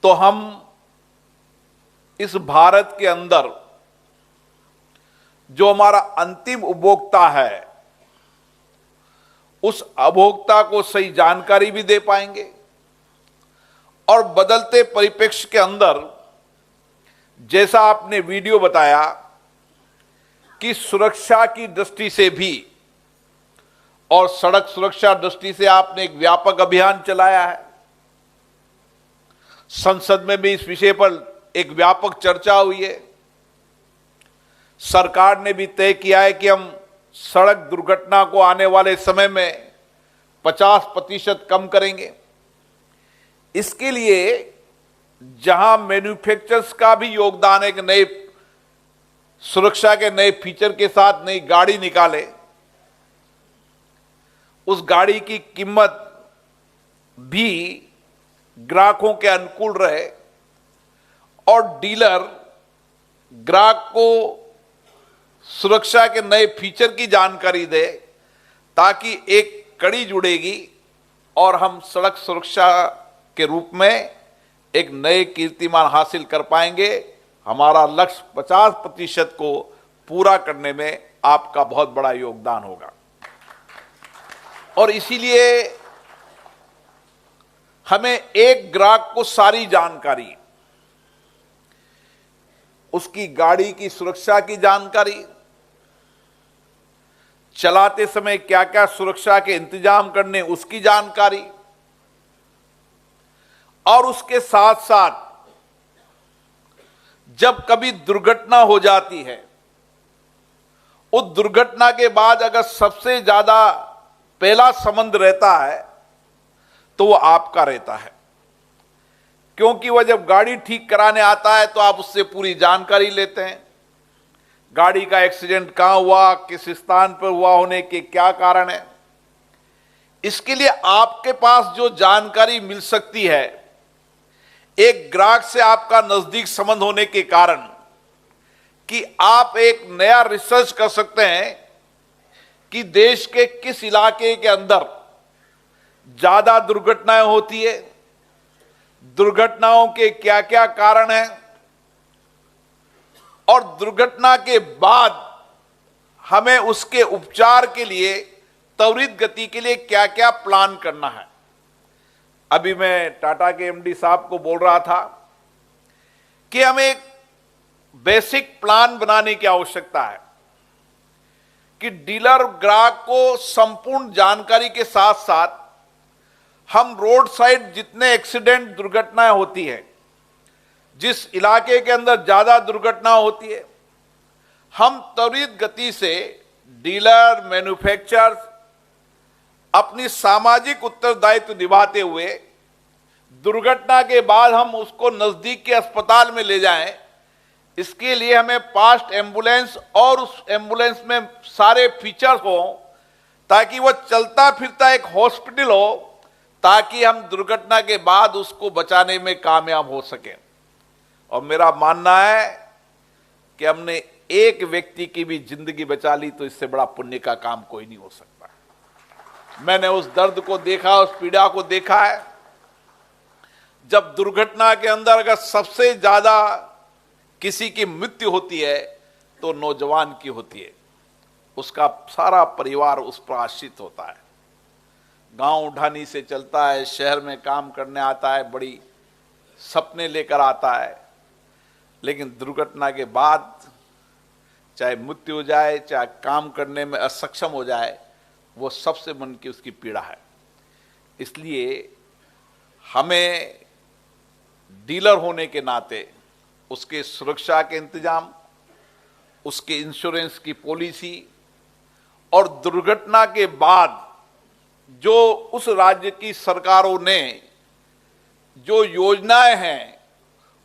तो हम इस भारत के अंदर जो हमारा अंतिम उपभोक्ता है, उस उपभोक्ता को सही जानकारी भी दे पाएंगे, और बदलते परिप्रेक्ष्य के अंदर जैसा आपने वीडियो बताया कि सुरक्षा की दृष्टि से भी और सड़क सुरक्षा दृष्टि से आपने एक व्यापक अभियान चलाया है। संसद में भी इस विषय पर एक व्यापक चर्चा हुई है। सरकार ने भी तय किया है कि हम सड़क दुर्घटना को आने वाले समय में 50% कम करेंगे। इसके लिए जहां मैन्युफैक्चरर्स का भी योगदान है कि नए सुरक्षा के नए फीचर के साथ नई गाड़ी निकाले, उस गाड़ी की कीमत भी ग्राहकों के अनुकूल रहे, और डीलर ग्राहक को सुरक्षा के नए फीचर की जानकारी दे, ताकि एक कड़ी जुड़ेगी और हम सड़क सुरक्षा के रूप में एक नए कीर्तिमान हासिल कर पाएंगे। हमारा लक्ष्य 50% को पूरा करने में आपका बहुत बड़ा योगदान होगा, और इसीलिए हमें एक ग्राहक को सारी जानकारी, उसकी गाड़ी की सुरक्षा की जानकारी, चलाते समय क्या क्या सुरक्षा के इंतजाम करने उसकी जानकारी, और उसके साथ साथ जब कभी दुर्घटना हो जाती है, उस दुर्घटना के बाद अगर सबसे ज्यादा पहला संबंध रहता है तो वो आपका रहता है, क्योंकि वह जब गाड़ी ठीक कराने आता है तो आप उससे पूरी जानकारी लेते हैं। गाड़ी का एक्सीडेंट कहां हुआ, किस स्थान पर हुआ, होने के क्या कारण है। इसके लिए आपके पास जो जानकारी मिल सकती है, एक ग्राहक से आपका नजदीक संबंध होने के कारण, कि आप एक नया रिसर्च कर सकते हैं कि देश के किस इलाके के अंदर ज्यादा दुर्घटनाएं होती है, दुर्घटनाओं के क्या क्या कारण हैं, और दुर्घटना के बाद हमें उसके उपचार के लिए, त्वरित गति के लिए क्या क्या प्लान करना है। अभी मैं टाटा के एमडी साहब को बोल रहा था कि हमें एक बेसिक प्लान बनाने की आवश्यकता है कि डीलर ग्राहक को संपूर्ण जानकारी के साथ साथ हम रोड साइड जितने एक्सीडेंट दुर्घटनाएं होती है, जिस इलाके के अंदर ज्यादा दुर्घटना होती है, हम त्वरित गति से डीलर, मैन्युफैक्चरर्स अपनी सामाजिक उत्तरदायित्व निभाते हुए दुर्घटना के बाद हम उसको नजदीक के अस्पताल में ले जाएं। इसके लिए हमें फास्ट एम्बुलेंस और उस एम्बुलेंस में सारे फीचर्स हो, ताकि वह चलता फिरता एक हॉस्पिटल हो, ताकि हम दुर्घटना के बाद उसको बचाने में कामयाब हो सके। और मेरा मानना है कि हमने एक व्यक्ति की भी जिंदगी बचा ली तो इससे बड़ा पुण्य का काम कोई नहीं हो सकता। मैंने उस दर्द को देखा, उस पीड़ा को देखा है, जब दुर्घटना के अंदर अगर सबसे ज्यादा किसी की मृत्यु होती है तो नौजवान की होती है, उसका सारा परिवार उस पर आश्रित होता है। गांव ढानी से चलता है, शहर में काम करने आता है, बड़ी सपने लेकर आता है, लेकिन दुर्घटना के बाद चाहे मृत्यु हो जाए, चाहे काम करने में असक्षम हो जाए, वो सबसे मन की उसकी पीड़ा है। इसलिए हमें डीलर होने के नाते उसके सुरक्षा के इंतजाम, उसके इंश्योरेंस की पॉलिसी और दुर्घटना के बाद जो उस राज्य की सरकारों ने जो योजनाएं हैं,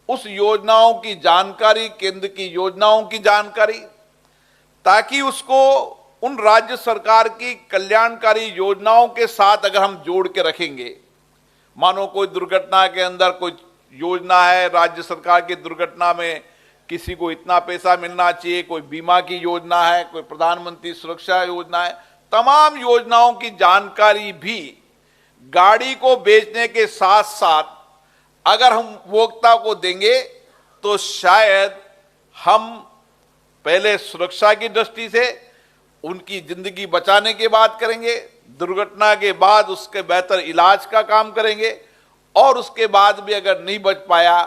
उस योजनाओं की जानकारी, केंद्र की योजनाओं की जानकारी, ताकि उसको उन राज्य सरकार की कल्याणकारी योजनाओं के साथ अगर हम जोड़ के रखेंगे, मानो कोई दुर्घटना के अंदर कोई योजना है, राज्य सरकार की दुर्घटना में किसी को इतना पैसा मिलना चाहिए, कोई बीमा की योजना है, कोई प्रधानमंत्री सुरक्षा योजना है, तमाम योजनाओं की जानकारी भी गाड़ी को बेचने के साथ साथ अगर हम उपभोक्ता को देंगे तो शायद हम पहले सुरक्षा की दृष्टि से उनकी जिंदगी बचाने की बात करेंगे, दुर्घटना के बाद उसके बेहतर इलाज का काम करेंगे, और उसके बाद भी अगर नहीं बच पाया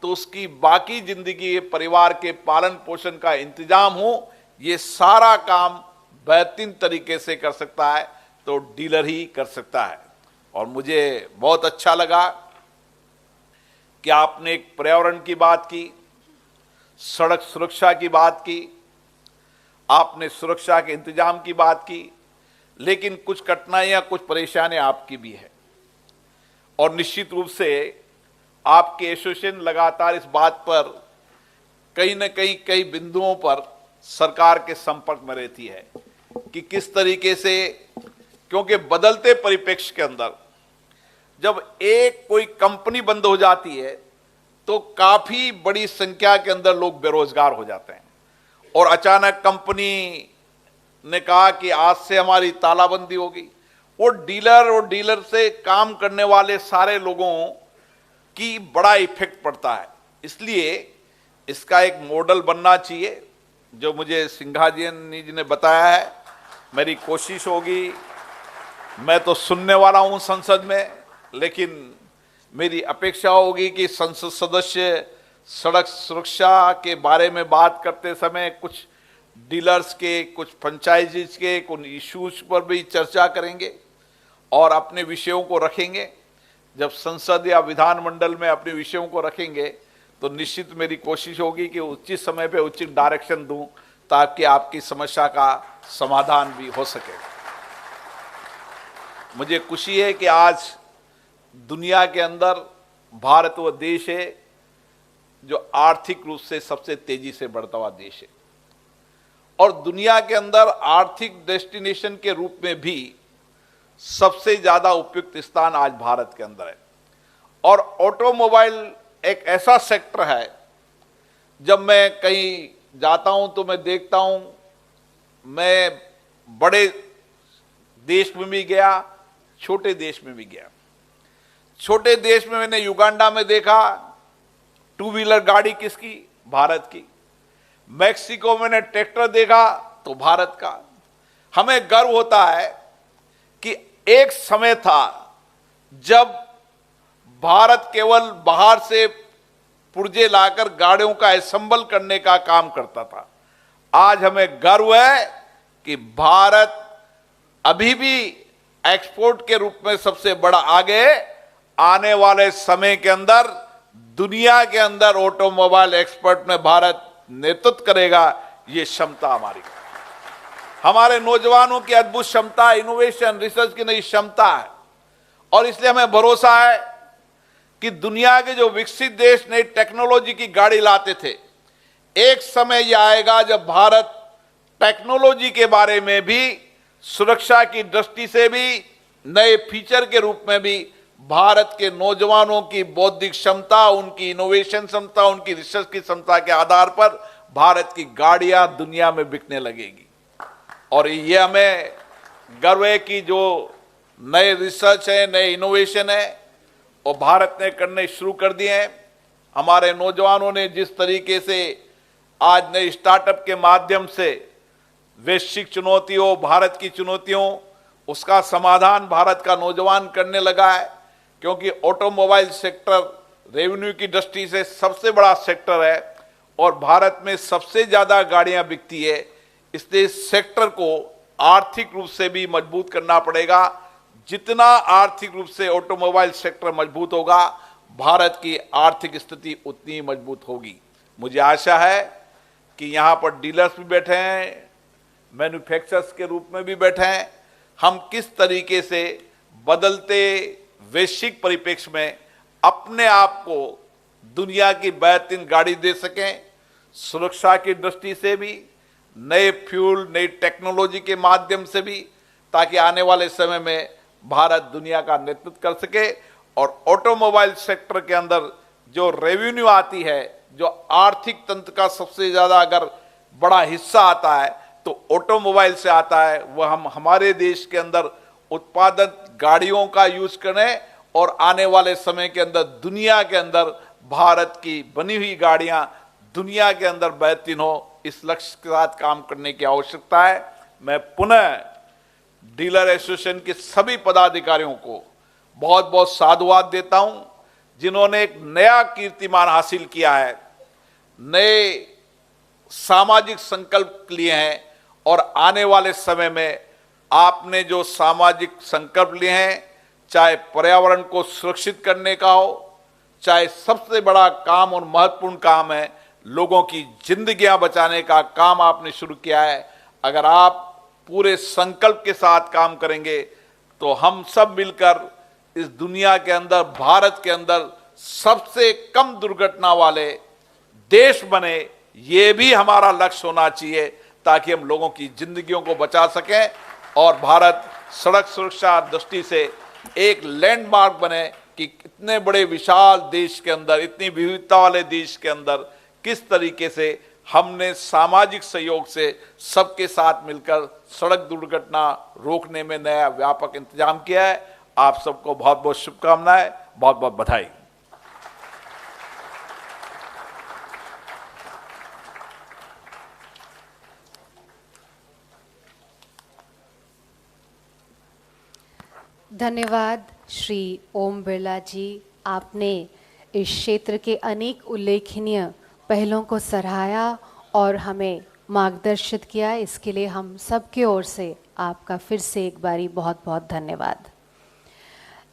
तो उसकी बाकी जिंदगी परिवार के पालन पोषण का इंतजाम हो, ये सारा काम बेहतरीन तरीके से कर सकता है तो डीलर ही कर सकता है। और मुझे बहुत अच्छा लगा कि आपने एक पर्यावरण की बात की, सड़क सुरक्षा की बात की, आपने सुरक्षा के इंतजाम की बात की, लेकिन कुछ कठिनाइयां, कुछ परेशानियां आपकी भी है। और निश्चित रूप से आपके एसोसिएशन लगातार इस बात पर कहीं न कहीं कई बिंदुओं पर सरकार के संपर्क में रहती है कि किस तरीके से, क्योंकि बदलते परिप्रेक्ष्य के अंदर जब एक कोई कंपनी बंद हो जाती है तो काफी बड़ी संख्या के अंदर लोग बेरोजगार हो जाते हैं, और अचानक कंपनी ने कहा कि आज से हमारी तालाबंदी होगी, वो डीलर और डीलर से काम करने वाले सारे लोगों की बड़ा इफेक्ट पड़ता है। इसलिए इसका एक मॉडल बनना चाहिए, जो मुझे सिंघाजी जी ने बताया है। मेरी कोशिश होगी, मैं तो सुनने वाला हूं संसद में, लेकिन मेरी अपेक्षा होगी कि संसद सदस्य सड़क सुरक्षा के बारे में बात करते समय कुछ डीलर्स के, कुछ फ्रेंचाइजीज के कुछ इश्यूज पर भी चर्चा करेंगे और अपने विषयों को रखेंगे। जब संसद या विधानमंडल में अपने विषयों को रखेंगे तो निश्चित मेरी कोशिश होगी कि उचित समय पे उचित डायरेक्शन दूं, ताकि आपकी समस्या का समाधान भी हो सके। मुझे खुशी है कि आज दुनिया के अंदर भारत वो देश है जो आर्थिक रूप से सबसे तेजी से बढ़ता हुआ देश है, और दुनिया के अंदर आर्थिक डेस्टिनेशन के रूप में भी सबसे ज्यादा उपयुक्त स्थान आज भारत के अंदर है। और ऑटोमोबाइल एक ऐसा सेक्टर है, जब मैं कहीं जाता हूं तो मैं देखता हूं, मैं बड़े देश में भी गया, छोटे देश में भी गया। छोटे देश में मैंने युगांडा में देखा टू व्हीलर गाड़ी किसकी, भारत की। मैक्सिको में मैंने ट्रैक्टर देखा तो भारत का। हमें गर्व होता है कि एक समय था जब भारत केवल बाहर से पुर्जे लाकर गाड़ियों का असेंबल करने का काम करता था। आज हमें गर्व है कि भारत अभी भी एक्सपोर्ट के रूप में सबसे बड़ा आगे है। आने वाले समय के अंदर दुनिया के अंदर ऑटोमोबाइल एक्सपोर्ट में भारत नेतृत्व करेगा। ये क्षमता हमारे नौजवानों की अद्भुत क्षमता, इनोवेशन, रिसर्च की नई क्षमता है, और इसलिए हमें भरोसा है कि दुनिया के जो विकसित देश नई टेक्नोलॉजी की गाड़ी लाते थे, एक समय यह आएगा जब भारत टेक्नोलॉजी के बारे में भी, सुरक्षा की दृष्टि से भी, नए फीचर के रूप में भी भारत के नौजवानों की बौद्धिक क्षमता, उनकी इनोवेशन क्षमता, उनकी रिसर्च की क्षमता के आधार पर भारत की गाड़ियां दुनिया में बिकने लगेगी। और ये हमें गर्व है कि जो नए रिसर्च है, नए इनोवेशन है, वो भारत ने करने शुरू कर दिए हैं। हमारे नौजवानों ने जिस तरीके से आज नए स्टार्टअप के माध्यम से वैश्विक चुनौतियों, भारत की चुनौतियों, उसका समाधान भारत का नौजवान करने लगा है, क्योंकि ऑटोमोबाइल सेक्टर रेवेन्यू की दृष्टि से सबसे बड़ा सेक्टर है और भारत में सबसे ज्यादा गाड़ियां बिकती है। इसलिए इस सेक्टर को आर्थिक रूप से भी मजबूत करना पड़ेगा। जितना आर्थिक रूप से ऑटोमोबाइल सेक्टर मजबूत होगा, भारत की आर्थिक स्थिति उतनी ही मजबूत होगी। मुझे आशा है कि यहां पर डीलर्स भी बैठे हैं, मैन्युफैक्चरर्स के रूप में भी बैठे हैं। हम किस तरीके से बदलते वैश्विक परिप्रेक्ष्य में अपने आप को दुनिया की बेहतरीन गाड़ी दे सकें, सुरक्षा की दृष्टि से भी, नए फ्यूल, नई टेक्नोलॉजी के माध्यम से भी, ताकि आने वाले समय में भारत दुनिया का नेतृत्व कर सके। और ऑटोमोबाइल सेक्टर के अंदर जो रेवेन्यू आती है, जो आर्थिक तंत्र का सबसे ज्यादा अगर बड़ा हिस्सा आता है तो ऑटोमोबाइल से आता है, वह हम हमारे देश के अंदर उत्पादित गाड़ियों का यूज करें और आने वाले समय के अंदर दुनिया के अंदर भारत की बनी हुई गाड़ियां दुनिया के अंदर बेहतरीन हो। इस लक्ष्य के साथ काम करने की आवश्यकता है। मैं पुनः डीलर एसोसिएशन के सभी पदाधिकारियों को बहुत बहुत साधुवाद देता हूं, जिन्होंने एक नया कीर्तिमान हासिल किया है, नए सामाजिक संकल्प लिए हैं और आने वाले समय में आपने जो सामाजिक संकल्प लिए हैं, चाहे पर्यावरण को सुरक्षित करने का हो, चाहे सबसे बड़ा काम और महत्वपूर्ण काम है लोगों की जिंदगियां बचाने का काम आपने शुरू किया है। अगर आप पूरे संकल्प के साथ काम करेंगे तो हम सब मिलकर इस दुनिया के अंदर, भारत के अंदर सबसे कम दुर्घटना वाले देश बने, ये भी हमारा लक्ष्य होना चाहिए, ताकि हम लोगों की जिंदगियों को बचा सकें और भारत सड़क सुरक्षा दृष्टि से एक लैंडमार्क बने कि इतने बड़े विशाल देश के अंदर, इतनी विविधता वाले देश के अंदर किस तरीके से हमने सामाजिक सहयोग से सबके साथ मिलकर सड़क दुर्घटना रोकने में नया व्यापक इंतजाम किया है। आप सबको बहुत बहुत शुभकामनाएं, बहुत बहुत बधाई। धन्यवाद श्री ओम बिरला जी। आपने इस क्षेत्र के अनेक उल्लेखनीय पहलों को सराहा और हमें मार्गदर्शित किया। इसके लिए हम सब की ओर से आपका फिर से एक बारी बहुत बहुत धन्यवाद।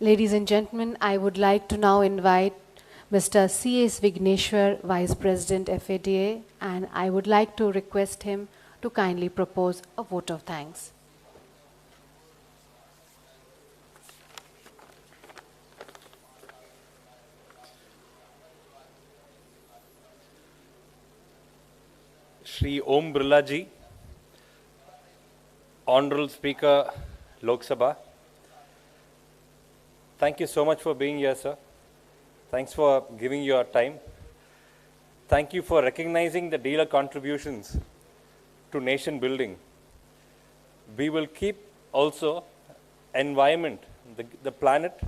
Ladies and gentlemen, I would like to now invite Mr. C.S. Vigneshwar, Vice President FADA, and I would like to request him to kindly propose a vote of thanks. Shri Om Birla ji, Honorable Speaker Lok Sabha, thank you so much for being here, sir. Thanks for giving your time. Thank you for recognizing the dealer contributions to nation building. We will keep also environment, the planet,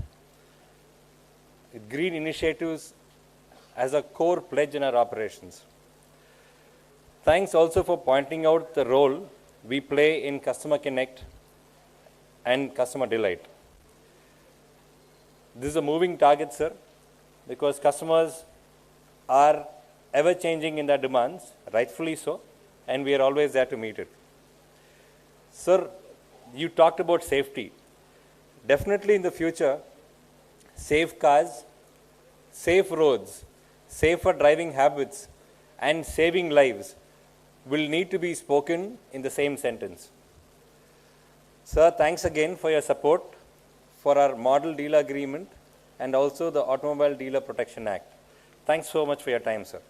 green initiatives as a core pledge in our operations. Thanks also for pointing out the role we play in customer connect and customer delight. This is a moving target, sir, because customers are ever changing in their demands, rightfully so, and we are always there to meet it. Sir, you talked about safety. Definitely in the future, safe cars, safe roads, safer driving habits, and saving lives will need to be spoken in the same sentence. Sir, thanks again for your support for our model dealer agreement and also the Automobile Dealer Protection Act. Thanks so much for your time, sir.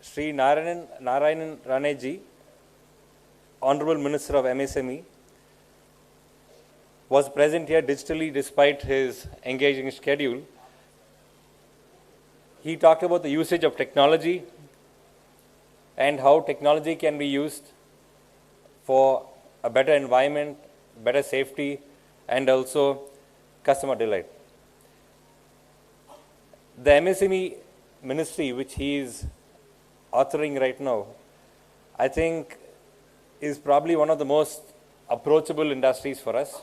Sri Narayanan Raneji, Honorable Minister of MSME, was present here digitally despite his engaging schedule. He talked about the usage of technology and how technology can be used for a better environment, better safety, and also customer delight. The MSME ministry, which he is authoring right now, I think is probably one of the most approachable industries for us.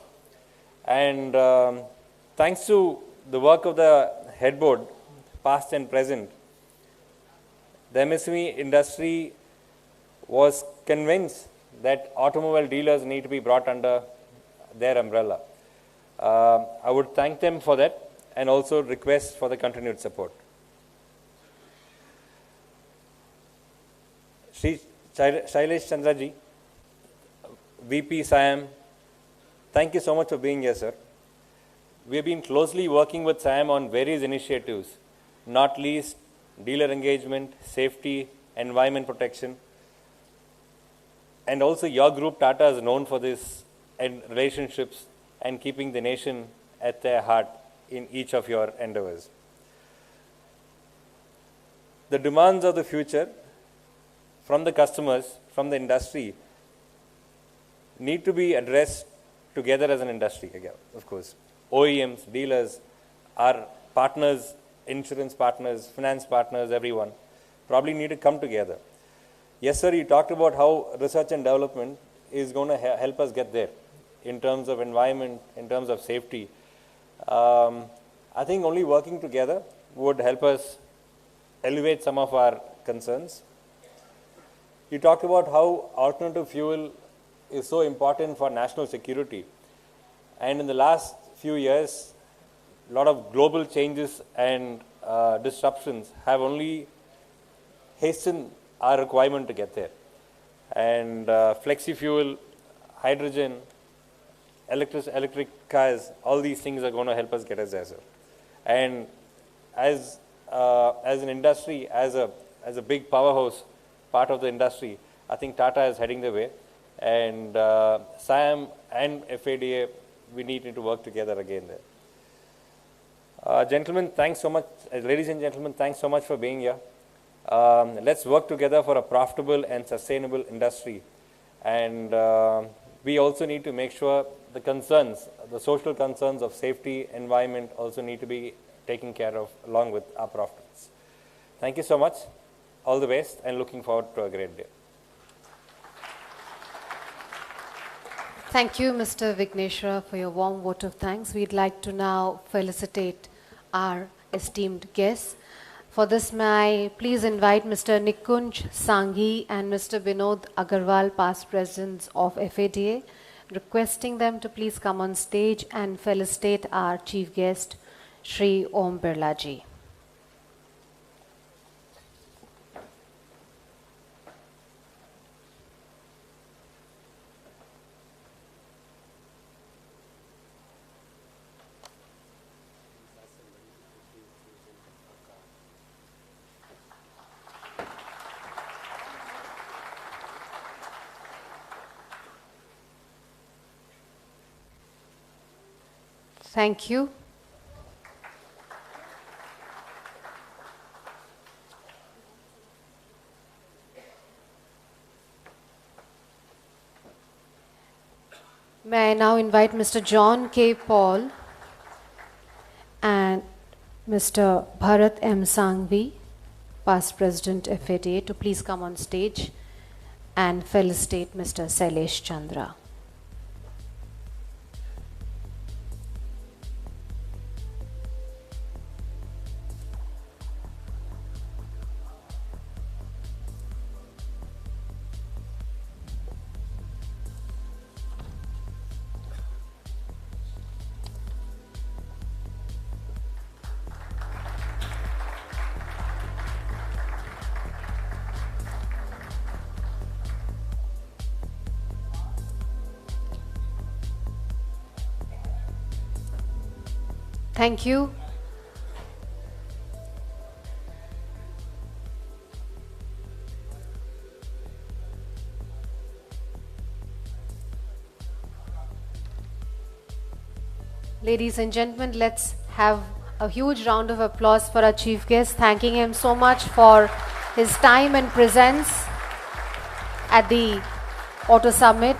And thanks to the work of the headboard, past and present, the MSME industry was convinced that automobile dealers need to be brought under their umbrella. I would thank them for that and also request for the continued support. Shri Shailesh Chandraji, VP SIAM, thank you so much for being here, sir. We have been closely working with SIAM on various initiatives, not least dealer engagement, safety, environment protection. And also your group, Tata, is known for this and relationships and keeping the nation at their heart in each of your endeavors. The demands of the future from the customers, from the industry, need to be addressed together as an industry again, of course. OEMs, dealers, our partners, insurance partners, finance partners, everyone probably need to come together. Yes, sir, you talked about how research and development is going to help us get there in terms of environment, in terms of safety. I think only working together would help us elevate some of our concerns. You talked about how alternative fuel is so important for national security. And in the last few years, a lot of global changes and disruptions have only hastened our requirement to get there. And flexi fuel, hydrogen, electric cars, all these things are going to help us get us there, sir. And as an industry, as a big powerhouse, part of the industry, I think Tata is heading the way. And SIAM and FADA, we need to work together again there. Gentlemen, thanks so much. Ladies and gentlemen, thanks so much for being here. Let's work together for a profitable and sustainable industry. And we also need to make sure the concerns, the social concerns of safety, environment also need to be taken care of along with our profits. Thank you so much. All the best and looking forward to a great day. Thank you, Mr. Vigneshwara, for your warm vote of thanks. We'd like to now felicitate our esteemed guests. For this, may I please invite Mr. Nikunj Sanghi and Mr. Vinod Agarwal, past presidents of FADA, requesting them to please come on stage and felicitate our chief guest, Shri Om Birla Ji. Thank you. May I now invite Mr. John K. Paul and Mr. Bharat M. Sangvi, past president FADA, to please come on stage and felicitate Mr. Shailesh Chandra. Thank you. Ladies and gentlemen, let's have a huge round of applause for our chief guest, thanking him so much for his time and presence at the Auto Summit.